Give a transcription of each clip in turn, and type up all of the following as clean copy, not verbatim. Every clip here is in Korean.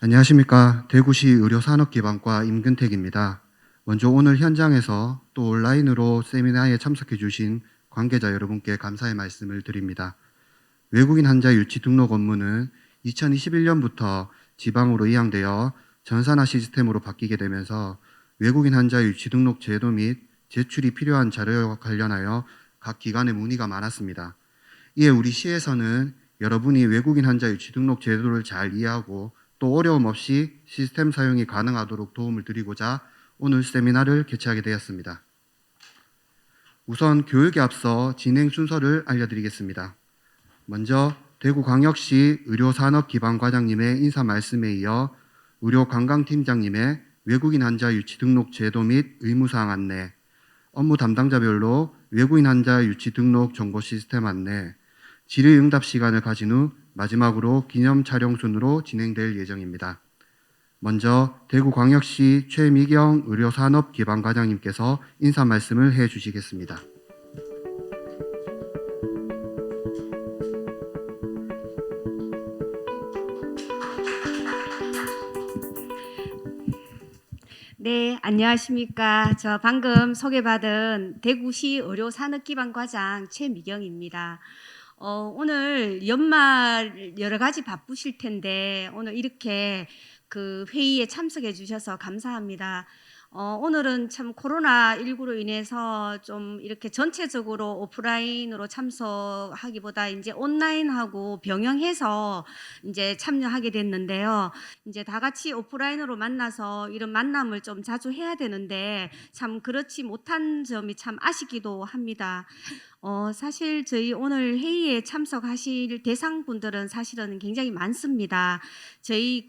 안녕하십니까. 대구시 의료산업기반과 임근택입니다. 먼저 오늘 현장에서 또 온라인으로 세미나에 참석해 주신 관계자 여러분께 감사의 말씀을 드립니다. 외국인 환자 유치 등록 업무는 2021년부터 지방으로 이양되어 전산화 시스템으로 바뀌게 되면서 외국인 환자 유치 등록 제도 및 제출이 필요한 자료와 관련하여 각 기관에 문의가 많았습니다. 이에 우리 시에서는 여러분이 외국인 환자 유치 등록 제도를 잘 이해하고 또 어려움 없이 시스템 사용이 가능하도록 도움을 드리고자 오늘 세미나를 개최하게 되었습니다. 우선 교육에 앞서 진행 순서를 알려드리겠습니다. 먼저 대구광역시 의료산업기반과장님의 인사 말씀에 이어 의료관광팀장님의 외국인 환자 유치 등록 제도 및 의무사항 안내, 업무 담당자별로 외국인 환자 유치 등록 정보 시스템 안내, 질의응답 시간을 가진 후 마지막으로 기념 촬영 순으로 진행될 예정입니다. 먼저 대구광역시 최미경 의료산업기반과장님께서 인사 말씀을 해주시겠습니다. 네, 안녕하십니까. 저 방금 소개받은 대구시 의료산업기반과장 최미경입니다. 오늘 연말 여러 가지 바쁘실 텐데 오늘 이렇게 그 회의에 참석해 주셔서 감사합니다. 오늘은 참 코로나19로 인해서 좀 이렇게 전체적으로 오프라인으로 참석하기보다 이제 온라인하고 병행해서 이제 참여하게 됐는데요. 이제 다 같이 오프라인으로 만나서 이런 만남을 좀 자주 해야 되는데 참 그렇지 못한 점이 참 아쉽기도 합니다. 사실 저희 오늘 회의에 참석하실 대상분들은 사실은 굉장히 많습니다. 저희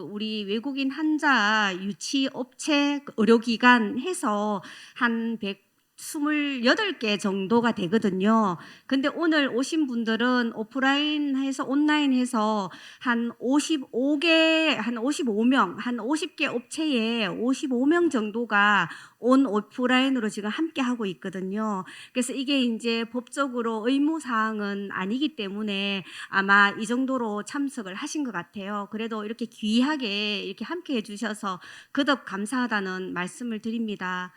우리 외국인 환자 유치 업체 의료기관 해서 한 128개 정도가 되거든요. 근데 오늘 오신 분들은 오프라인 해서 온라인 해서 한 55개, 한 55명, 한 50개 업체에 55명 정도가 온 오프라인으로 지금 함께 하고 있거든요. 그래서 이게 이제 법적으로 의무 사항은 아니기 때문에 아마 이 정도로 참석을 하신 것 같아요. 그래도 이렇게 귀하게 이렇게 함께 해주셔서 거듭 감사하다는 말씀을 드립니다.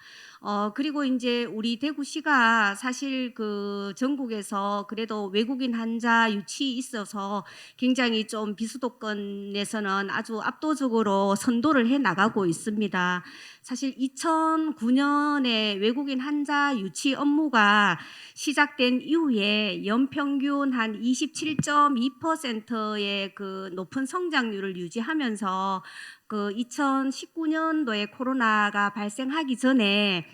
그리고 이제 우리 대구시가 사실 그 전국에서 그래도 외국인 환자 유치 있어서 굉장히 좀 비수도권에서는 아주 압도적으로 선도를 해 나가고 있습니다. 사실 2009년에 외국인 환자 유치 업무가 시작된 이후에 연평균 한 27.2%의 그 높은 성장률을 유지하면서 그 2019년도에 코로나가 발생하기 전에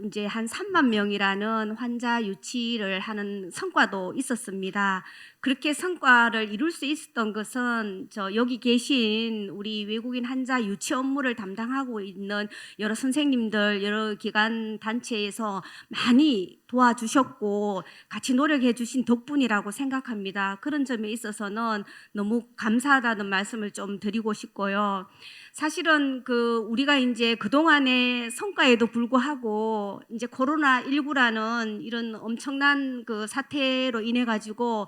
이제 한 3만 명이라는 환자 유치를 하는 성과도 있었습니다. 그렇게 성과를 이룰 수 있었던 것은 여기 계신 우리 외국인 환자 유치 업무를 담당하고 있는 여러 선생님들, 여러 기관 단체에서 많이 도와주셨고 같이 노력해 주신 덕분이라고 생각합니다. 그런 점에 있어서는 너무 감사하다는 말씀을 좀 드리고 싶고요. 사실은 우리가 이제 그동안의 성과에도 불구하고 이제 코로나19라는 이런 엄청난 그 사태로 인해 가지고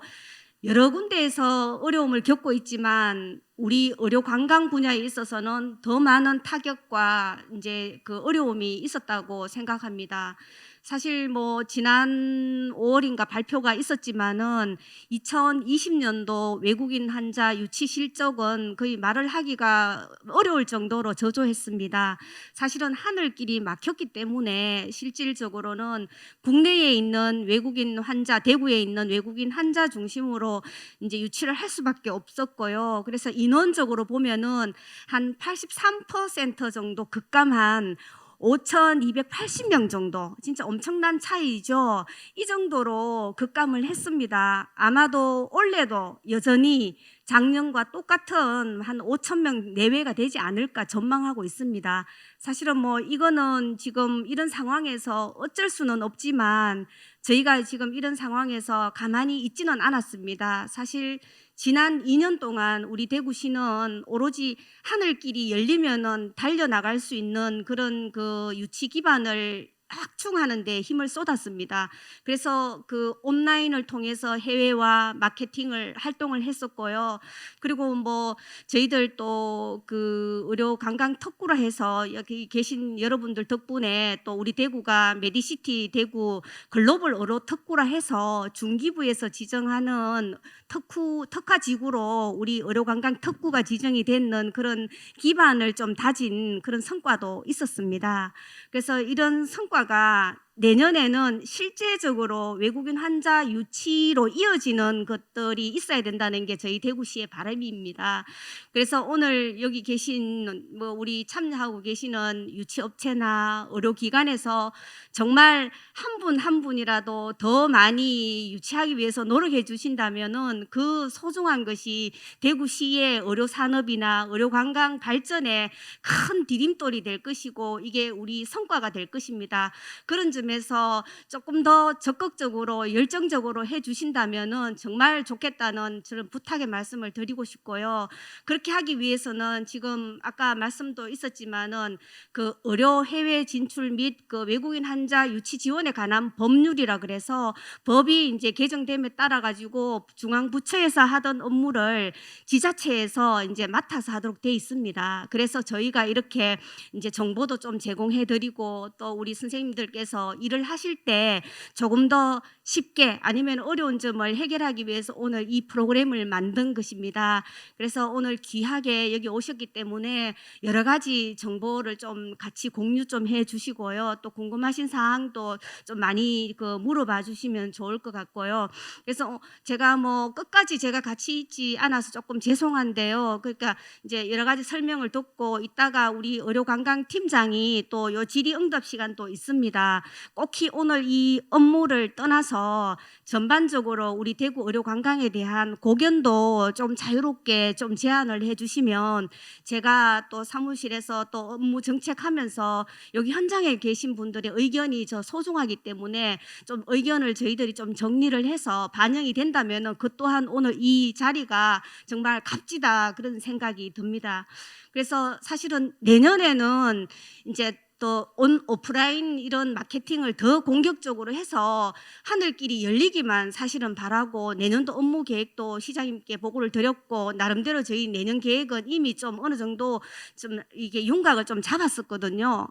여러 군데에서 어려움을 겪고 있지만 우리 의료 관광 분야에 있어서는 더 많은 타격과 이제 그 어려움이 있었다고 생각합니다. 사실 뭐 지난 5월인가 발표가 있었지만은 2020년도 외국인 환자 유치 실적은 거의 말을 하기가 어려울 정도로 저조했습니다. 사실은 하늘길이 막혔기 때문에 실질적으로는 국내에 있는 외국인 환자, 대구에 있는 외국인 환자 중심으로 이제 유치를 할 수밖에 없었고요. 그래서 인원적으로 보면은 한 83% 정도 급감한 5,280명 정도, 진짜 엄청난 차이죠. 이 정도로 급감을 했습니다. 아마도 올해도 여전히 작년과 똑같은 한 5,000명 내외가 되지 않을까 전망하고 있습니다. 사실은 뭐 이거는 지금 이런 상황에서 어쩔 수는 없지만 저희가 지금 이런 상황에서 가만히 있지는 않았습니다. 사실 지난 2년 동안 우리 대구시는 오로지 하늘길이 열리면은 달려나갈 수 있는 그런 그 유치 기반을 확충하는 데 힘을 쏟았습니다. 그래서 그 온라인을 통해서 해외와 마케팅을 활동을 했었고요. 그리고 뭐 저희들 또 그 의료 관광 특구로 해서 여기 계신 여러분들 덕분에 또 우리 대구가 메디시티 대구 글로벌 의료 특구라 해서 중기부에서 지정하는 특화 지구로 우리 의료 관광 특구가 지정이 되는 그런 기반을 좀 다진 그런 성과도 있었습니다. 그래서 이런 성과가 내년에는 실제적으로 외국인 환자 유치로 이어지는 것들이 있어야 된다는 게 저희 대구시의 바람입니다. 그래서 오늘 여기 계신 뭐 우리 참여하고 계시는 유치업체나 의료기관에서 정말 한 분 한 분이라도 더 많이 유치하기 위해서 노력해 주신다면은 그 소중한 것이 대구시의 의료 산업이나 의료 관광 발전에 큰 디딤돌이 될 것이고 이게 우리 성과가 될 것입니다. 그런 점에서 조금 더 적극적으로 열정적으로 해 주신다면은 정말 좋겠다는 저는 부탁의 말씀을 드리고 싶고요. 그렇게 하기 위해서는 지금 아까 말씀도 있었지만은 그 의료 해외 진출 및 그 외국인 환자 유치 지원에 관한 법률이라 그래서 법이 이제 개정됨에 따라 가지고 중앙 부처에서 하던 업무를 지자체에서 이제 맡아서 하도록 돼 있습니다. 그래서 저희가 이렇게 이제 정보도 좀 제공해 드리고 또 우리 선생님들께서 일을 하실 때 조금 더 쉽게 아니면 어려운 점을 해결하기 위해서 오늘 이 프로그램을 만든 것입니다. 그래서 오늘 귀하게 여기 오셨기 때문에 여러 가지 정보를 좀 같이 공유 좀 해 주시고요. 또 궁금하신 사항도 좀 많이 그 물어봐 주시면 좋을 것 같고요. 그래서 제가 뭐 끝까지 제가 같이 있지 않아서 조금 죄송한데요. 그러니까 이제 여러 가지 설명을 듣고 이따가 우리 의료관광팀장이 또 요 질의응답 시간도 있습니다. 꼭히 오늘 이 업무를 떠나서 전반적으로 우리 대구 의료관광에 대한 고견도 좀 자유롭게 좀 제안을 해주시면 제가 또 사무실에서 또 업무 정책하면서 여기 현장에 계신 분들의 의견이 저 소중하기 때문에 좀 의견을 저희들이 좀 정리를 해서 반영이 된다면 그 또한 오늘 이 자리가 정말 값지다 그런 생각이 듭니다. 그래서 사실은 내년에는 이제 또 오프라인 이런 마케팅을 더 공격적으로 해서 하늘길이 열리기만 사실은 바라고 내년도 업무 계획도 시장님께 보고를 드렸고 나름대로 저희 내년 계획은 이미 좀 어느 정도 좀 이게 윤곽을 좀 잡았었거든요.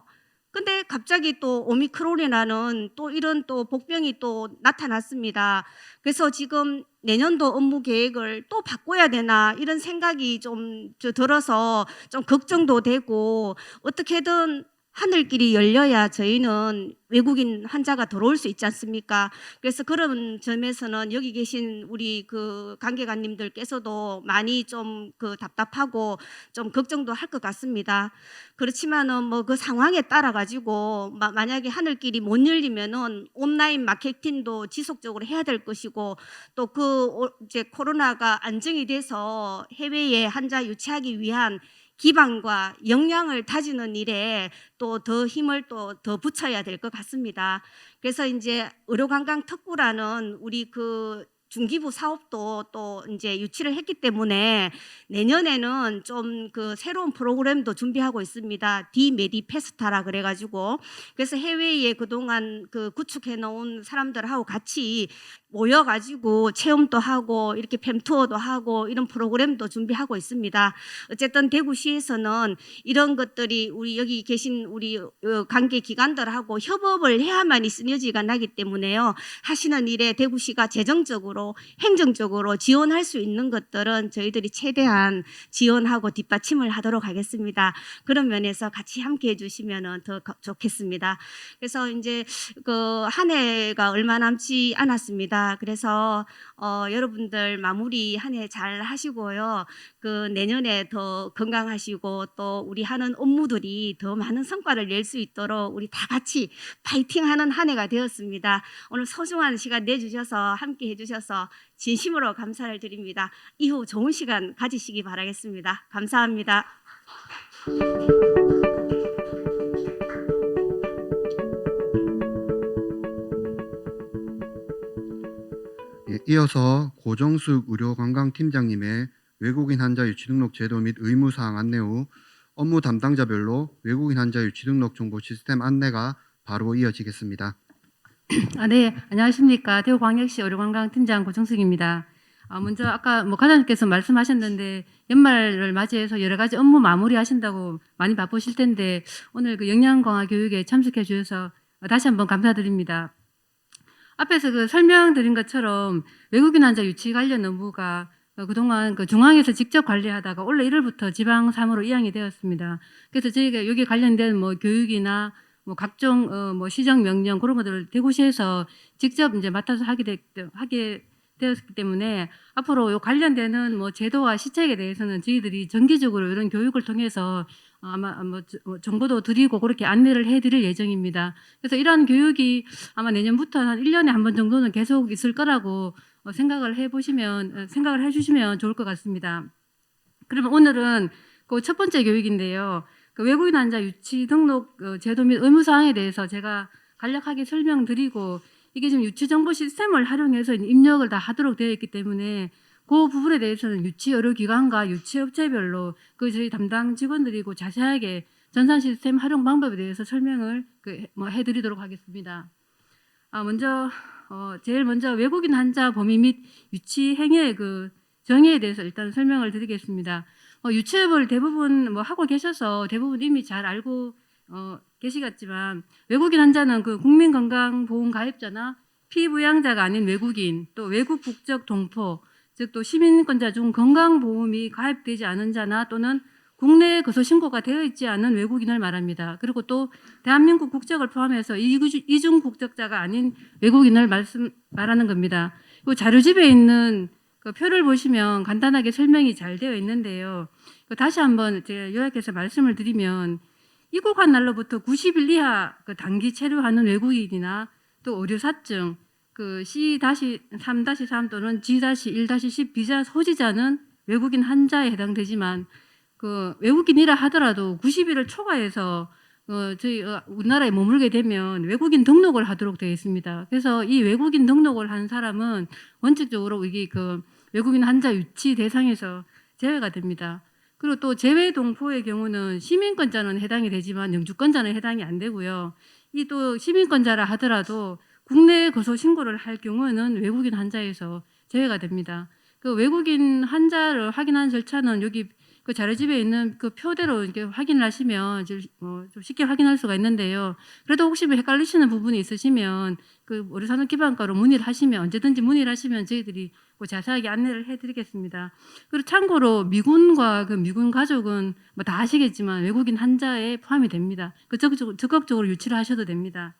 근데 갑자기 또 오미크론이라는 또 이런 또 복병이 또 나타났습니다. 그래서 지금 내년도 업무 계획을 또 바꿔야 되나 이런 생각이 좀 들어서 좀 걱정도 되고 어떻게든 하늘길이 열려야 저희는 외국인 환자가 들어올 수 있지 않습니까? 그래서 그런 점에서는 여기 계신 우리 그 관계관님들께서도 많이 좀 그 답답하고 좀 걱정도 할 것 같습니다. 그렇지만은 뭐 그 상황에 따라 가지고 만약에 하늘길이 못 열리면은 온라인 마케팅도 지속적으로 해야 될 것이고 또 그 이제 코로나가 안정이 돼서 해외에 환자 유치하기 위한 기반과 역량을 다지는 일에 또 더 힘을 또 더 붙여야 될 것 같습니다. 그래서 이제 의료관광 특구라는 우리 그 중기부 사업도 또 이제 유치를 했기 때문에 내년에는 좀 그 새로운 프로그램도 준비하고 있습니다. 디메디 페스타라 그래가지고 그래서 해외에 그동안 그 구축해 놓은 사람들하고 같이 모여가지고 체험도 하고 이렇게 팸투어도 하고 이런 프로그램도 준비하고 있습니다. 어쨌든 대구시에서는 이런 것들이 우리 여기 계신 우리 관계 기관들하고 협업을 해야만 이 시너지가 나기 때문에요. 하시는 일에 대구시가 재정적으로 행정적으로 지원할 수 있는 것들은 저희들이 최대한 지원하고 뒷받침을 하도록 하겠습니다. 그런 면에서 같이 함께 해주시면 더 좋겠습니다. 그래서 이제 그 한 해가 얼마 남지 않았습니다. 그래서 여러분들 마무리 한 해 잘 하시고요. 그 내년에 더 건강하시고 또 우리 하는 업무들이 더 많은 성과를 낼 수 있도록 우리 다 같이 파이팅하는 한 해가 되었습니다. 오늘 소중한 시간 내주셔서 함께 해주셔서 진심으로 감사를 드립니다. 이후 좋은 시간 가지시기 바라겠습니다. 감사합니다. 예, 이어서 고정숙 의료관광팀장님의 외국인 환자 유치 등록 제도 및 의무사항 안내 후 업무 담당자별로 외국인 환자 유치 등록 정보 시스템 안내가 바로 이어지겠습니다. 네, 안녕하십니까. 대구광역시 의료관광팀장 고정숙입니다. 먼저 아까 과장님께서 말씀하셨는데 연말을 맞이해서 여러 가지 업무 마무리하신다고 많이 바쁘실 텐데 오늘 그 영양강화 교육에 참석해 주셔서 다시 한번 감사드립니다. 앞에서 그 설명드린 것처럼 외국인 환자 유치 관련 업무가 그동안 그 중앙에서 직접 관리하다가 올해 1월부터 지방 3으로 이양이 되었습니다. 그래서 저희가 여기 관련된 교육이나 각종 시정 명령 그런 것들을 대구시에서 직접 이제 맡아서 하게 되었기 때문에 앞으로 요 관련되는 제도와 시책에 대해서는 저희들이 정기적으로 이런 교육을 통해서 아마 정보도 드리고 그렇게 안내를 해드릴 예정입니다. 그래서 이러한 교육이 아마 내년부터 한 1년에 한 번 정도는 계속 있을 거라고 생각을 해주시면 좋을 것 같습니다. 그러면 오늘은 그 첫 번째 교육인데요. 그 외국인 환자 유치 등록 제도 및 의무 사항에 대해서 제가 간략하게 설명드리고 이게 지금 유치 정보 시스템을 활용해서 입력을 다 하도록 되어 있기 때문에 그 부분에 대해서는 유치 의료기관과 유치 업체별로 그 저희 담당 직원들이고 자세하게 전산 시스템 활용 방법에 대해서 설명을 해드리도록 하겠습니다. 제일 먼저 외국인 환자 범위 및 유치 행위의 그 정의에 대해서 일단 설명을 드리겠습니다. 유치업을 대부분 하고 계셔서 대부분 이미 잘 알고 계시겠지만 외국인 환자는 그 국민건강보험 가입자나 피부양자가 아닌 외국인 또 외국 국적 동포 즉 또 시민권자 중 건강보험이 가입되지 않은 자나 또는 국내에 거소 신고가 되어 있지 않은 외국인을 말합니다. 그리고 또 대한민국 국적을 포함해서 이중 국적자가 아닌 외국인을 말하는 겁니다. 이 자료집에 있는 그 표를 보시면 간단하게 설명이 잘 되어 있는데요. 다시 한번 제가 요약해서 말씀을 드리면 입국한 날로부터 90일 이하 그 단기 체류하는 외국인이나 또 의료사증 그 C-3-3 또는 G-1-10 비자 소지자는 외국인 환자에 해당되지만 그 외국인이라 하더라도 90일을 초과해서 저희 우리나라에 머물게 되면 외국인 등록을 하도록 되어 있습니다. 그래서 이 외국인 등록을 한 사람은 원칙적으로 이게 그 외국인 환자 유치 대상에서 제외가 됩니다. 그리고 또 제외 동포의 경우는 시민권자는 해당이 되지만 영주권자는 해당이 안 되고요. 이 또 시민권자라 하더라도 국내에 거소 신고를 할 경우는 외국인 환자에서 제외가 됩니다. 그 외국인 환자를 확인하는 절차는 여기 그 자료집에 있는 그 표대로 이렇게 확인을 하시면 좀 쉽게 확인할 수가 있는데요. 그래도 혹시 헷갈리시는 부분이 있으시면 그 의료산업기반과로 문의를 하시면 언제든지 문의를 하시면 저희들이 자세하게 안내를 해드리겠습니다. 그리고 참고로 미군과 그 미군 가족은 다 아시겠지만 외국인 환자에 포함이 됩니다. 그 적극적으로 유치를 하셔도 됩니다.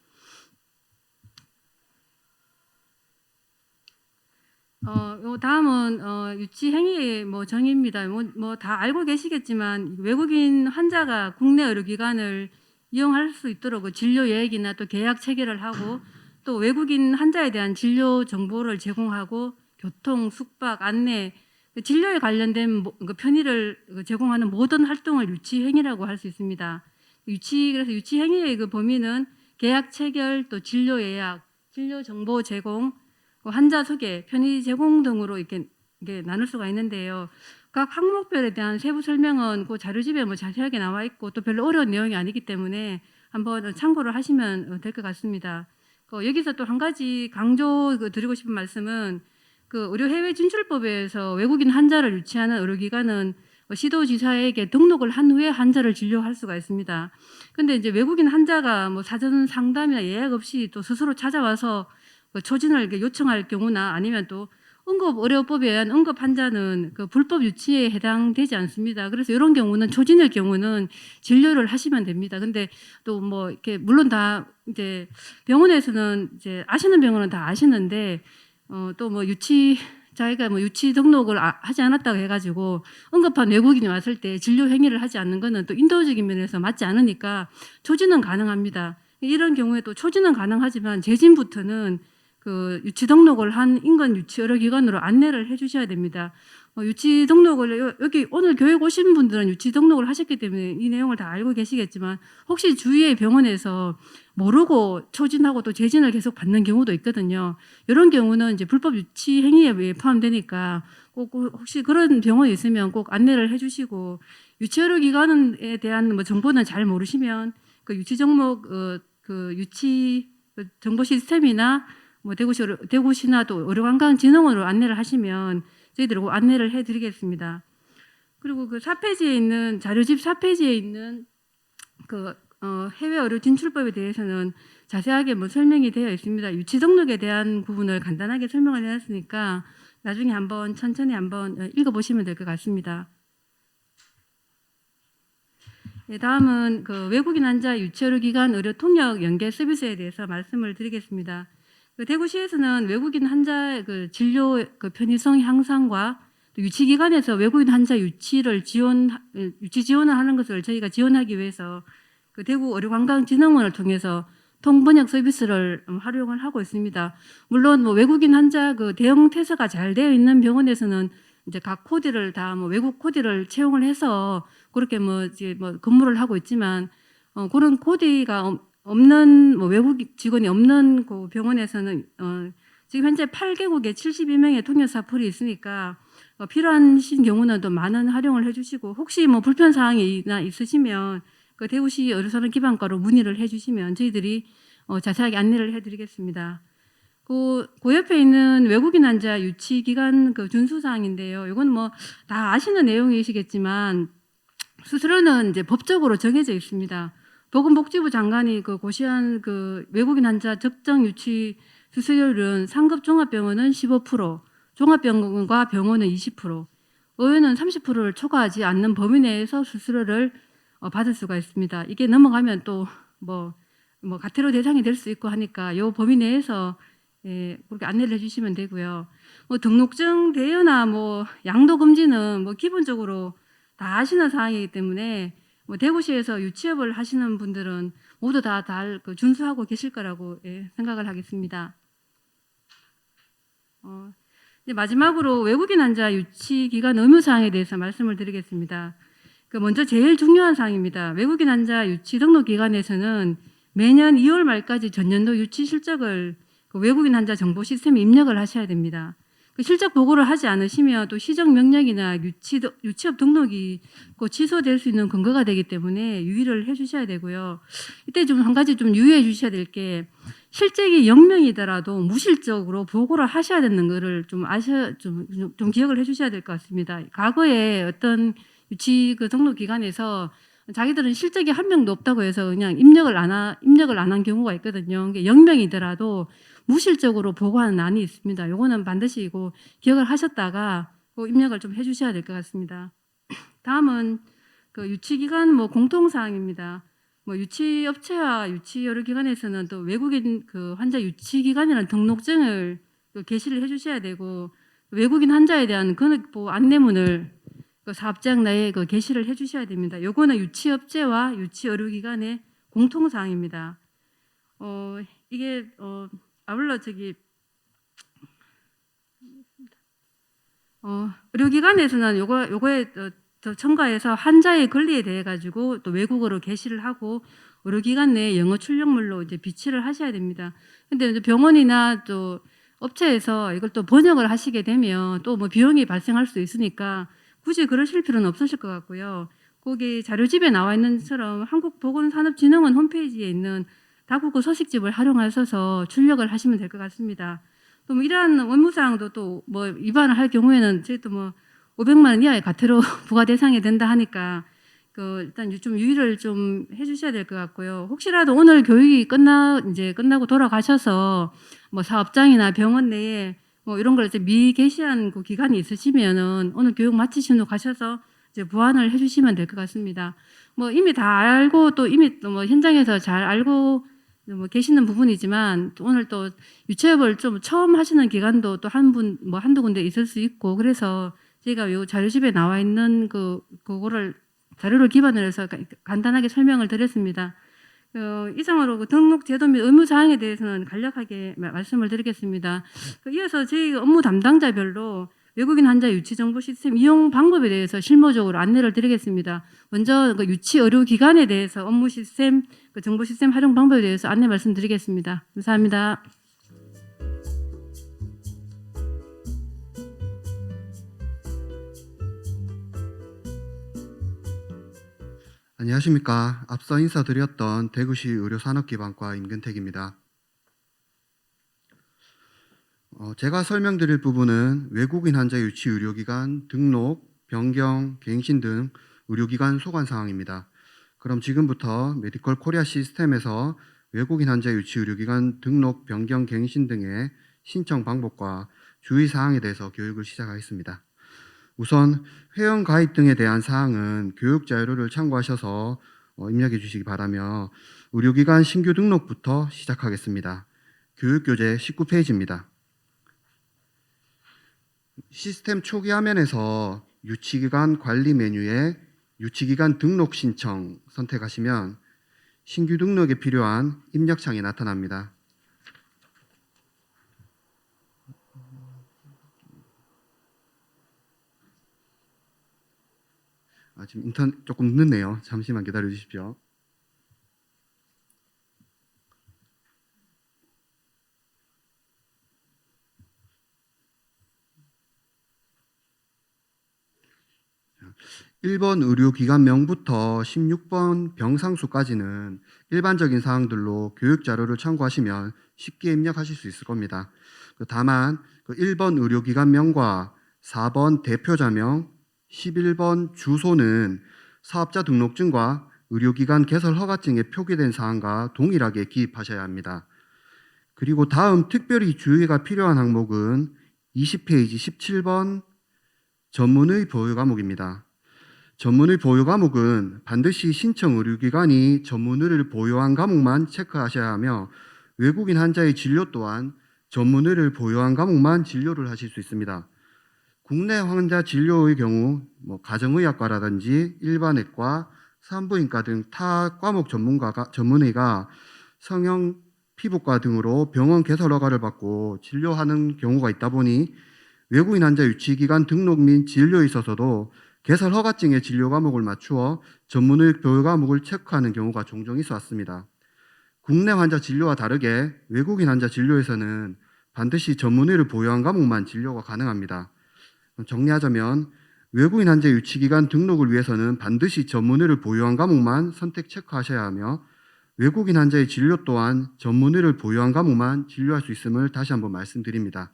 다음은 유치 행위의 정의입니다. 다 알고 계시겠지만 외국인 환자가 국내 의료기관을 이용할 수 있도록 진료 예약이나 또 계약 체결을 하고 또 외국인 환자에 대한 진료 정보를 제공하고 교통, 숙박, 안내, 진료에 관련된 편의를 제공하는 모든 활동을 유치 행위라고 할 수 있습니다. 그래서 유치 행위의 그 범위는 계약 체결, 또 진료 예약, 진료 정보 제공, 환자 소개, 편의 제공 등으로 이렇게 나눌 수가 있는데요. 각 항목별에 대한 세부 설명은 그 자료집에 자세하게 나와 있고 또 별로 어려운 내용이 아니기 때문에 한번 참고를 하시면 될 것 같습니다. 여기서 또 한 가지 강조 드리고 싶은 말씀은 그 의료 해외 진출법에서 외국인 환자를 유치하는 의료기관은 시도지사에게 등록을 한 후에 환자를 진료할 수가 있습니다. 근데 이제 외국인 환자가 사전 상담이나 예약 없이 또 스스로 찾아와서 초진을 요청할 경우나 아니면 또 응급의료법에 의한 응급 환자는 그 불법 유치에 해당되지 않습니다. 그래서 이런 경우는 초진일 경우는 진료를 하시면 됩니다. 근데 또 이렇게 물론 다 이제 병원에서는 이제 아시는 병원은 다 아시는데 또 자기가 유치 등록을 하지 않았다고 해가지고 응급한 외국인이 왔을 때 진료 행위를 하지 않는 거는 또 인도적인 면에서 맞지 않으니까 초진은 가능합니다. 이런 경우에 또 초진은 가능하지만 재진부터는 그 유치 등록을 한 인근 유치 의료기관으로 안내를 해주셔야 됩니다. 유치 등록을 여기 오늘 교육 오신 분들은 유치 등록을 하셨기 때문에 이 내용을 다 알고 계시겠지만 혹시 주위의 병원에서 모르고 초진하고 또 재진을 계속 받는 경우도 있거든요. 이런 경우는 이제 불법 유치 행위에 포함되니까 꼭 혹시 그런 병원이 있으면 꼭 안내를 해주시고 유치 의료기관에 대한 정보는 잘 모르시면 그 유치 종목 그 유치 그 정보 시스템이나 뭐 대구시나 또 의료관광진흥원으로 안내를 하시면 저희들이 안내를 해드리겠습니다. 그리고 그 4페이지에 있는 자료집 4페이지에 있는 그 해외 의료 진출법에 대해서는 자세하게 뭐 설명이 되어 있습니다. 유치 등록에 대한 부분을 간단하게 설명을 해놨으니까 나중에 한번 천천히 한번 읽어보시면 될 것 같습니다. 네, 다음은 그 외국인 환자 유치의료기관 의료 통역 연계 서비스에 대해서 말씀을 드리겠습니다. 그 대구시에서는 외국인 환자 그 진료 그 편의성 향상과 또 유치기관에서 외국인 환자 유치 지원을 하는 것을 저희가 지원하기 위해서 그 대구 의료관광진흥원을 통해서 통번역 서비스를 활용을 하고 있습니다. 물론 뭐 외국인 환자 그 대응 태세가 잘 되어 있는 병원에서는 이제 각 코디를 다 뭐 외국 코디를 채용을 해서 그렇게 뭐 이제 뭐 근무를 하고 있지만 그런 코디가 없는 뭐 외국 직원이 없는 그 병원에서는 지금 현재 8개국에 72명의 통역 사풀이 있으니까 필요하신 경우는 또 많은 활용을 해주시고 혹시 뭐 불편 사항이나 있으시면 그 대구시 의료산업 기반과로 문의를 해주시면 저희들이 자세하게 안내를 해드리겠습니다. 그 옆에 있는 외국인 환자 유치 기간 그 준수 사항인데요. 이건 뭐 다 아시는 내용이시겠지만 수수료는 이제 법적으로 정해져 있습니다. 보건복지부 장관이 그 고시한 그 외국인 환자 적정 유치 수수료율은 상급 종합병원은 15%, 종합병원과 병원은 20%, 의원은 30%를 초과하지 않는 범위 내에서 수수료를 받을 수가 있습니다. 이게 넘어가면 또 뭐 과태료 대상이 될 수 있고 하니까 이 범위 내에서 그렇게 안내를 해주시면 되고요. 뭐 등록증 대여나 뭐 양도 금지는 뭐 기본적으로 다 아시는 사항이기 때문에 뭐 대구시에서 유치업을 하시는 분들은 모두 다 그 준수하고 계실 거라고 생각을 하겠습니다. 이제 마지막으로 외국인 환자 유치 기간 의무 사항에 대해서 말씀을 드리겠습니다. 그 먼저 제일 중요한 사항입니다. 외국인 환자 유치 등록 기관에서는 매년 2월 말까지 전년도 유치 실적을 그 외국인 환자 정보 시스템에 입력을 하셔야 됩니다. 그 실적 보고를 하지 않으시면 또 시정 명령이나 유치업 등록이 취소될 수 있는 근거가 되기 때문에 유의를 해주셔야 되고요. 이때 좀 한 가지 좀 유의해 주셔야 될 게 실적이 0명이더라도 무실적으로 보고를 하셔야 되는 거를 좀 기억을 해주셔야 될 것 같습니다. 과거에 어떤 유치 그 등록 기관에서 자기들은 실적이 한 명도 없다고 해서 그냥 입력을 안 한 경우가 있거든요. 0명이더라도 무실적으로 보고하는 난이 있습니다. 요거는 반드시 이거 기억을 하셨다가 그 입력을 좀 해주셔야 될 것 같습니다. 다음은 그 유치기관 뭐 공통사항입니다. 뭐 유치업체와 유치의료기관에서는 또 외국인 그 환자 유치기관이라는 등록증을 또 게시를 해주셔야 되고 외국인 환자에 대한 근육보호 안내문을 그 사업장 내에 그 게시를 해주셔야 됩니다. 요거는 유치업체와 유치의료기관의 공통사항입니다. 이게 아울러 의료기관에서는 요거에 더 첨가해서 환자의 권리에 대해 가지고 또 외국어로 게시를 하고 의료기관 내에 영어 출력물로 이제 비치를 하셔야 됩니다. 근데 이제 병원이나 또 업체에서 이걸 또 번역을 하시게 되면 또 뭐 비용이 발생할 수 있으니까 굳이 그러실 필요는 없으실 것 같고요. 거기 자료집에 나와 있는 것처럼 한국보건산업진흥원 홈페이지에 있는 다국어 서식집을 활용하셔서 출력을 하시면 될 것 같습니다. 또 뭐 이러한 업무사항도 또 뭐 위반을 할 경우에는 저희도 뭐 500만 원 이하의 과태료 부과 대상이 된다 하니까 일단 좀 유의를 좀 해주셔야 될 것 같고요. 혹시라도 오늘 교육이 끝나고 돌아가셔서 뭐 사업장이나 병원 내에 뭐 이런 걸 이제 미게시한 그 기간이 있으시면은 오늘 교육 마치신 후 가셔서 이제 보완을 해주시면 될 것 같습니다. 뭐 이미 다 알고 또 이미 또 뭐 현장에서 잘 알고 뭐 계시는 부분이지만 또 오늘 또 유치업을 좀 처음 하시는 기간도 또 한두 군데 있을 수 있고 그래서 제가 요 자료집에 나와 있는 그거를 자료를 기반으로 해서 간단하게 설명을 드렸습니다. 이상으로 그 등록 제도 및 의무 사항에 대해서는 간략하게 말씀을 드리겠습니다. 이어서 저희 업무 담당자별로 외국인 환자 유치 정보 시스템 이용 방법에 대해서 실무적으로 안내를 드리겠습니다. 먼저 그 유치 의료기관에 대해서 업무 시스템, 그 정보 시스템 활용 방법에 대해서 안내 말씀드리겠습니다. 감사합니다. 안녕하십니까. 앞서 인사드렸던 대구시 의료산업기반과 임근택입니다. 제가 설명드릴 부분은 외국인 환자 유치 의료기관 등록, 변경, 갱신 등 의료기관 소관 사항입니다. 그럼 지금부터 메디컬 코리아 시스템에서 외국인 환자 유치 의료기관 등록, 변경, 갱신 등의 신청 방법과 주의 사항에 대해서 교육을 시작하겠습니다. 우선 회원 가입 등에 대한 사항은 교육 자료를 참고하셔서 입력해 주시기 바라며 의료기관 신규 등록부터 시작하겠습니다. 교육교재 19페이지입니다. 시스템 초기 화면에서 유치기관 관리 메뉴에 유치기관 등록 신청 선택하시면 신규 등록에 필요한 입력창이 나타납니다. 지금 인터넷 조금 늦네요. 잠시만 기다려 주십시오. 자, 1번 의료기관명부터 16번 병상수까지는 일반적인 사항들로 교육 자료를 참고하시면 쉽게 입력하실 수 있을 겁니다. 다만 1번 의료기관명과 4번 대표자명, 11번 주소는 사업자 등록증과 의료기관 개설 허가증에 표기된 사항과 동일하게 기입하셔야 합니다. 그리고 다음 특별히 주의가 필요한 항목은 20페이지 17번 전문의 보유 과목입니다. 전문의 보유 과목은 반드시 신청 의료기관이 전문의를 보유한 과목만 체크하셔야 하며 외국인 환자의 진료 또한 전문의를 보유한 과목만 진료를 하실 수 있습니다. 국내 환자 진료의 경우 가정의학과라든지 일반외과, 산부인과 등 타 과목 전문의가 성형 피부과 등으로 병원 개설 허가를 받고 진료하는 경우가 있다 보니 외국인 환자 유치기관 등록 및 진료에 있어서도 개설 허가증의 진료 과목을 맞추어 전문의 보유 과목을 체크하는 경우가 종종 있어 왔습니다. 국내 환자 진료와 다르게 외국인 환자 진료에서는 반드시 전문의를 보유한 과목만 진료가 가능합니다. 정리하자면 외국인 환자 유치기관 등록을 위해서는 반드시 전문의를 보유한 과목만 선택 체크하셔야 하며 외국인 환자의 진료 또한 전문의를 보유한 과목만 진료할 수 있음을 다시 한번 말씀드립니다.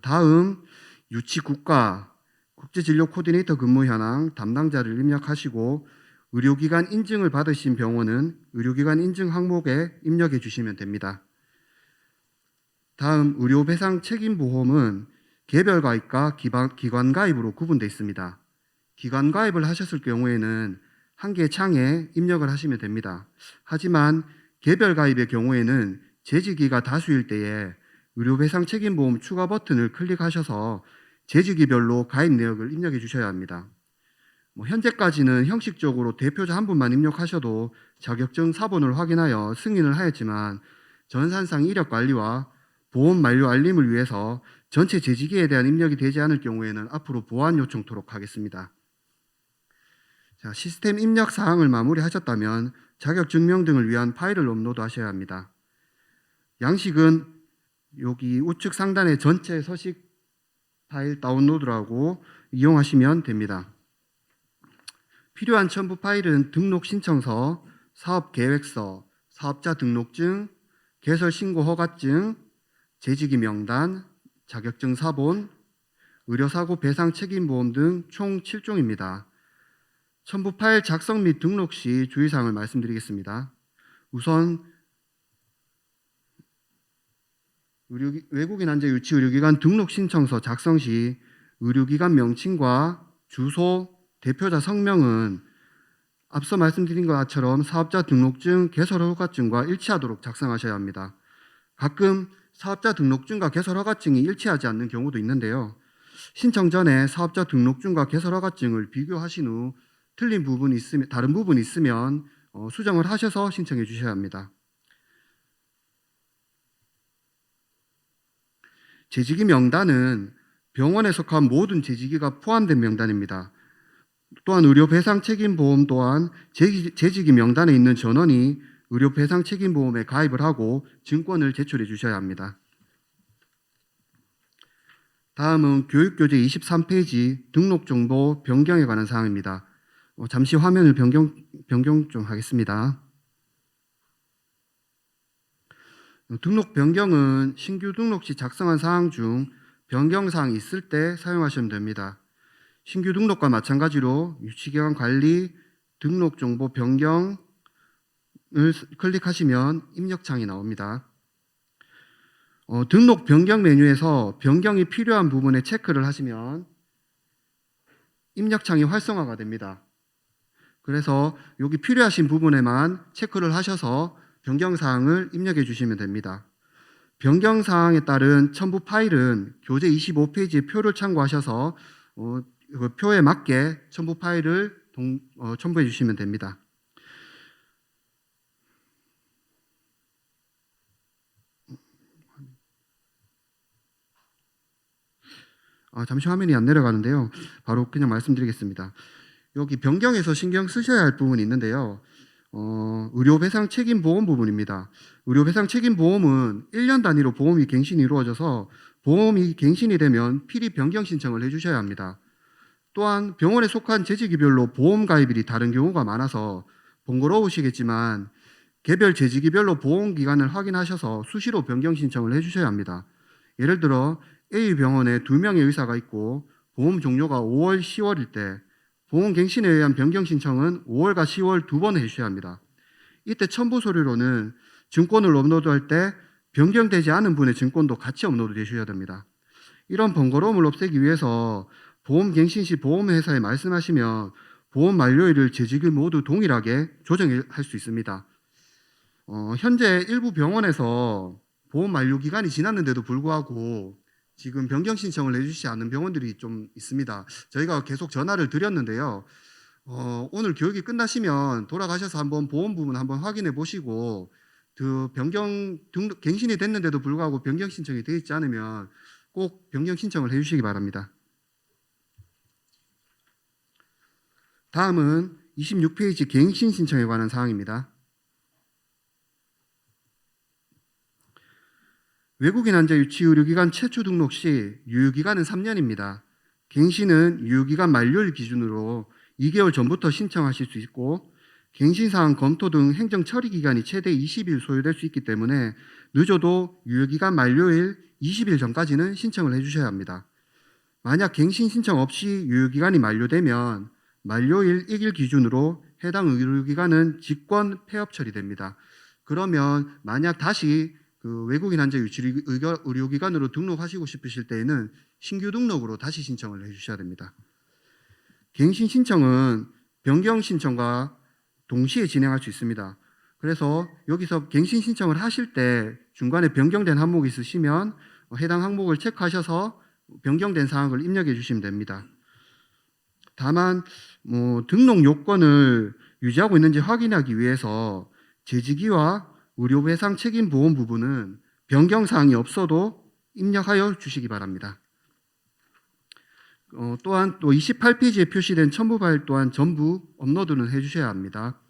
다음 유치국가 국제진료 코디네이터 근무 현황 담당자를 입력하시고 의료기관 인증을 받으신 병원은 의료기관 인증 항목에 입력해 주시면 됩니다. 다음 의료배상 책임보험은 개별 가입과 기관 가입으로 구분되어 있습니다. 기관 가입을 하셨을 경우에는 한 개의 창에 입력을 하시면 됩니다. 하지만 개별 가입의 경우에는 재직기가 다수일 때에 의료배상 책임보험 추가 버튼을 클릭하셔서 재직기별로 가입 내역을 입력해 주셔야 합니다. 현재까지는 형식적으로 대표자 한 분만 입력하셔도 자격증 사본을 확인하여 승인을 하였지만 전산상 이력 관리와 보험 만료 알림을 위해서 전체 재직기에 대한 입력이 되지 않을 경우에는 앞으로 보완 요청토록 하겠습니다. 자, 시스템 입력 사항을 마무리하셨다면 자격증명 등을 위한 파일을 업로드하셔야 합니다. 양식은 여기 우측 상단의 전체 서식 파일 다운로드라고 이용하시면 됩니다. 필요한 첨부 파일은 등록 신청서, 사업계획서, 사업자 등록증, 개설 신고 허가증, 재직이 명단, 자격증 사본, 의료사고 배상 책임보험 등 총 7종입니다. 첨부 파일 작성 및 등록 시 주의사항을 말씀드리겠습니다. 우선 외국인 환자 유치 의료기관 등록 신청서 작성 시 의료기관 명칭과 주소, 대표자 성명은 앞서 말씀드린 것처럼 사업자 등록증, 개설 허가증과 일치하도록 작성하셔야 합니다. 가끔 사업자 등록증과 개설 허가증이 일치하지 않는 경우도 있는데요. 신청 전에 사업자 등록증과 개설 허가증을 비교하신 후 틀린 부분이 있으면, 다른 부분이 있으면 수정을 하셔서 신청해 주셔야 합니다. 재직이 명단은 병원에 속한 모든 재직이가 포함된 명단입니다. 또한 의료배상책임보험 또한 재직이 명단에 있는 전원이 의료배상책임보험에 가입을 하고 증권을 제출해 주셔야 합니다. 다음은 교육교재 23페이지 등록정보 변경에 관한 사항입니다. 잠시 화면을 변경 좀 하겠습니다. 등록 변경은 신규 등록 시 작성한 사항 중 변경사항이 있을 때 사용하시면 됩니다. 신규 등록과 마찬가지로 유치기간 관리, 등록 정보 변경을 클릭하시면 입력창이 나옵니다. 등록 변경 메뉴에서 변경이 필요한 부분에 체크를 하시면 입력창이 활성화가 됩니다. 그래서 여기 필요하신 부분에만 체크를 하셔서 변경사항을 입력해 주시면 됩니다. 변경사항에 따른 첨부 파일은 교재 25페이지의 표를 참고하셔서 그 표에 맞게 첨부 파일을 첨부해 주시면 됩니다. 잠시 화면이 안 내려가는데요. 바로 그냥 말씀드리겠습니다. 여기 변경에서 신경 쓰셔야 할 부분이 있는데요. 의료배상 책임보험 부분입니다. 의료배상 책임보험은 1년 단위로 보험이 갱신이 이루어져서 보험이 갱신이 되면 필히 변경 신청을 해주셔야 합니다. 또한 병원에 속한 재직기별로 보험 가입일이 다른 경우가 많아서 번거로우시겠지만 개별 재직기별로 보험 기간을 확인하셔서 수시로 변경 신청을 해주셔야 합니다. 예를 들어 A 병원에 2명의 의사가 있고 보험 종료가 5월, 10월일 때 보험 갱신에 의한 변경 신청은 5월과 10월 2번 해주셔야 합니다. 이때 첨부 서류로는 증권을 업로드할 때 변경되지 않은 분의 증권도 같이 업로드 되셔야 됩니다. 이런 번거로움을 없애기 위해서 보험 갱신 시 보험회사에 말씀하시면 보험 만료일을 재직일 모두 동일하게 조정할 수 있습니다. 현재 일부 병원에서 보험 만료 기간이 지났는데도 불구하고 지금 변경 신청을 해주시지 않는 병원들이 좀 있습니다. 저희가 계속 전화를 드렸는데요. 오늘 교육이 끝나시면 돌아가셔서 한번 보험 부분 한번 확인해 보시고 그 변경 등록 갱신이 됐는데도 불구하고 변경 신청이 되어 있지 않으면 꼭 변경 신청을 해주시기 바랍니다. 다음은 26페이지 갱신 신청에 관한 사항입니다. 외국인 환자 유치 의료기관 최초 등록 시 유효기간은 3년입니다. 갱신은 유효기간 만료일 기준으로 2개월 전부터 신청하실 수 있고 갱신사항 검토 등 행정 처리 기간이 최대 20일 소요될 수 있기 때문에 늦어도 유효기간 만료일 20일 전까지는 신청을 해주셔야 합니다. 만약 갱신 신청 없이 유효기간이 만료되면 만료일 1일 기준으로 해당 의료기관은 직권 폐업 처리됩니다. 그러면 만약 다시 그 외국인 환자 유치 의료기관으로 등록하시고 싶으실 때에는 신규 등록으로 다시 신청을 해주셔야 됩니다. 갱신 신청은 변경 신청과 동시에 진행할 수 있습니다. 그래서 여기서 갱신 신청을 하실 때 중간에 변경된 항목이 있으시면 해당 항목을 체크하셔서 변경된 사항을 입력해 주시면 됩니다. 다만 등록 요건을 유지하고 있는지 확인하기 위해서 재직위와 의료배상 책임보험 부분은 변경사항이 없어도 입력하여 주시기 바랍니다. 또한 또 28페이지에 표시된 첨부 파일 또한 전부 업로드는 해주셔야 합니다.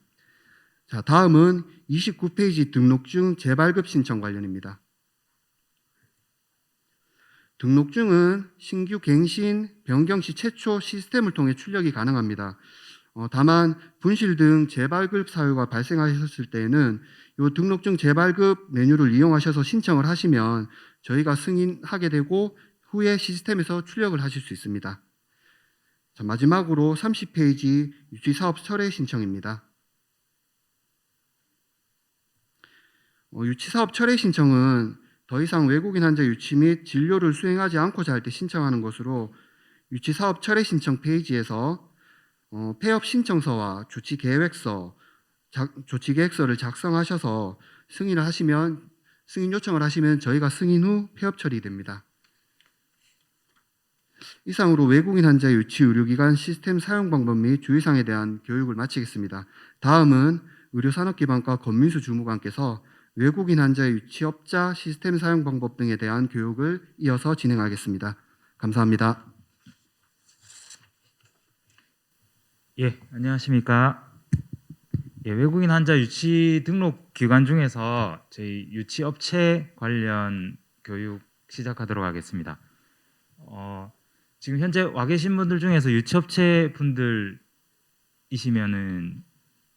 자, 다음은 29페이지 등록증 재발급 신청 관련입니다. 등록증은 신규 갱신, 변경 시 최초 시스템을 통해 출력이 가능합니다. 다만 분실 등 재발급 사유가 발생하셨을 때에는 이 등록증 재발급 메뉴를 이용하셔서 신청을 하시면 저희가 승인하게 되고 후에 시스템에서 출력을 하실 수 있습니다. 자, 마지막으로 30페이지 유치사업 철회 신청입니다. 유치사업 철회 신청은 더 이상 외국인 환자 유치 및 진료를 수행하지 않고자 할 때 신청하는 것으로 유치사업 철회 신청 페이지에서 폐업 신청서와 조치계획서를 작성하셔서 승인 요청을 하시면 저희가 승인 후 폐업 처리됩니다. 이상으로 외국인 환자 유치 의료기관 시스템 사용 방법 및 주의사항에 대한 교육을 마치겠습니다. 다음은 의료산업기반과 권민수 주무관께서 외국인 환자 유치업자 시스템 사용 방법 등에 대한 교육을 이어서 진행하겠습니다. 감사합니다. 예, 안녕하십니까. 예, 외국인 환자 유치 등록 기관 중에서 저희 유치 업체 관련 교육 시작하도록 하겠습니다. 지금 현재 와 계신 분들 중에서 유치 업체 분들 반틈이시면은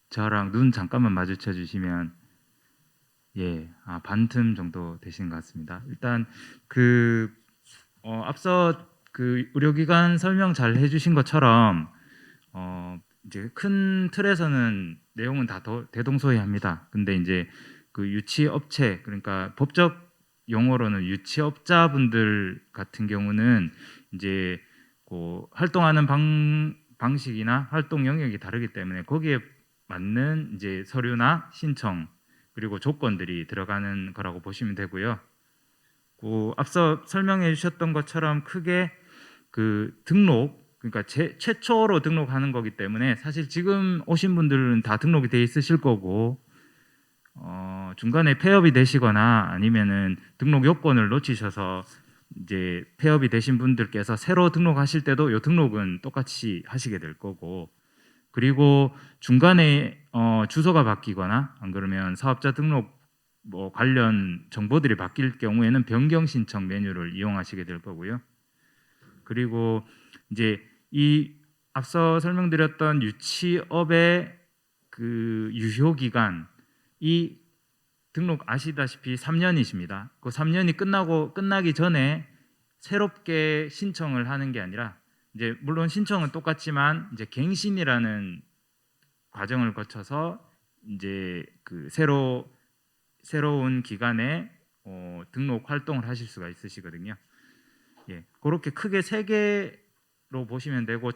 저랑 눈 잠깐만 마주쳐 주시면 반틈 정도 되신 것 같습니다. 일단 앞서 그 의료기관 설명 잘 해주신 것처럼 이제 큰 틀에서는 내용은 다 대동소이합니다. 근데 이제 그 유치업체, 그러니까 법적 용어로는 유치업자분들 같은 경우는 이제 그 활동하는 방식이나 활동 영역이 다르기 때문에 거기에 맞는 이제 서류나 신청 그리고 조건들이 들어가는 거라고 보시면 되고요. 앞서 설명해 주셨던 것처럼 크게 그 등록, 그러니까 최초로 등록하는 거기 때문에 사실 지금 오신 분들은 다 등록이 돼 있으실 거고 중간에 폐업이 되시거나 아니면은 등록 요건을 놓치셔서 이제 폐업이 되신 분들께서 새로 등록하실 때도 요 등록은 똑같이 하시게 될 거고, 그리고 중간에 주소가 바뀌거나 안 그러면 사업자 등록 뭐 관련 정보들이 바뀔 경우에는 변경 신청 메뉴를 이용하시게 될 거고요. 그리고 이제 이 앞서 설명드렸던 유치업의 그 유효 기간, 이 등록 아시다시피 3년이십니다. 그 3년이 끝나기 전에 새롭게 신청을 하는 게 아니라 이제 물론 신청은 똑같지만 이제 갱신이라는 과정을 거쳐서 이제 그 새로운 기간에 등록 활동을 하실 수가 있으시거든요. 그렇게 크게 세 개로 보시면 되고,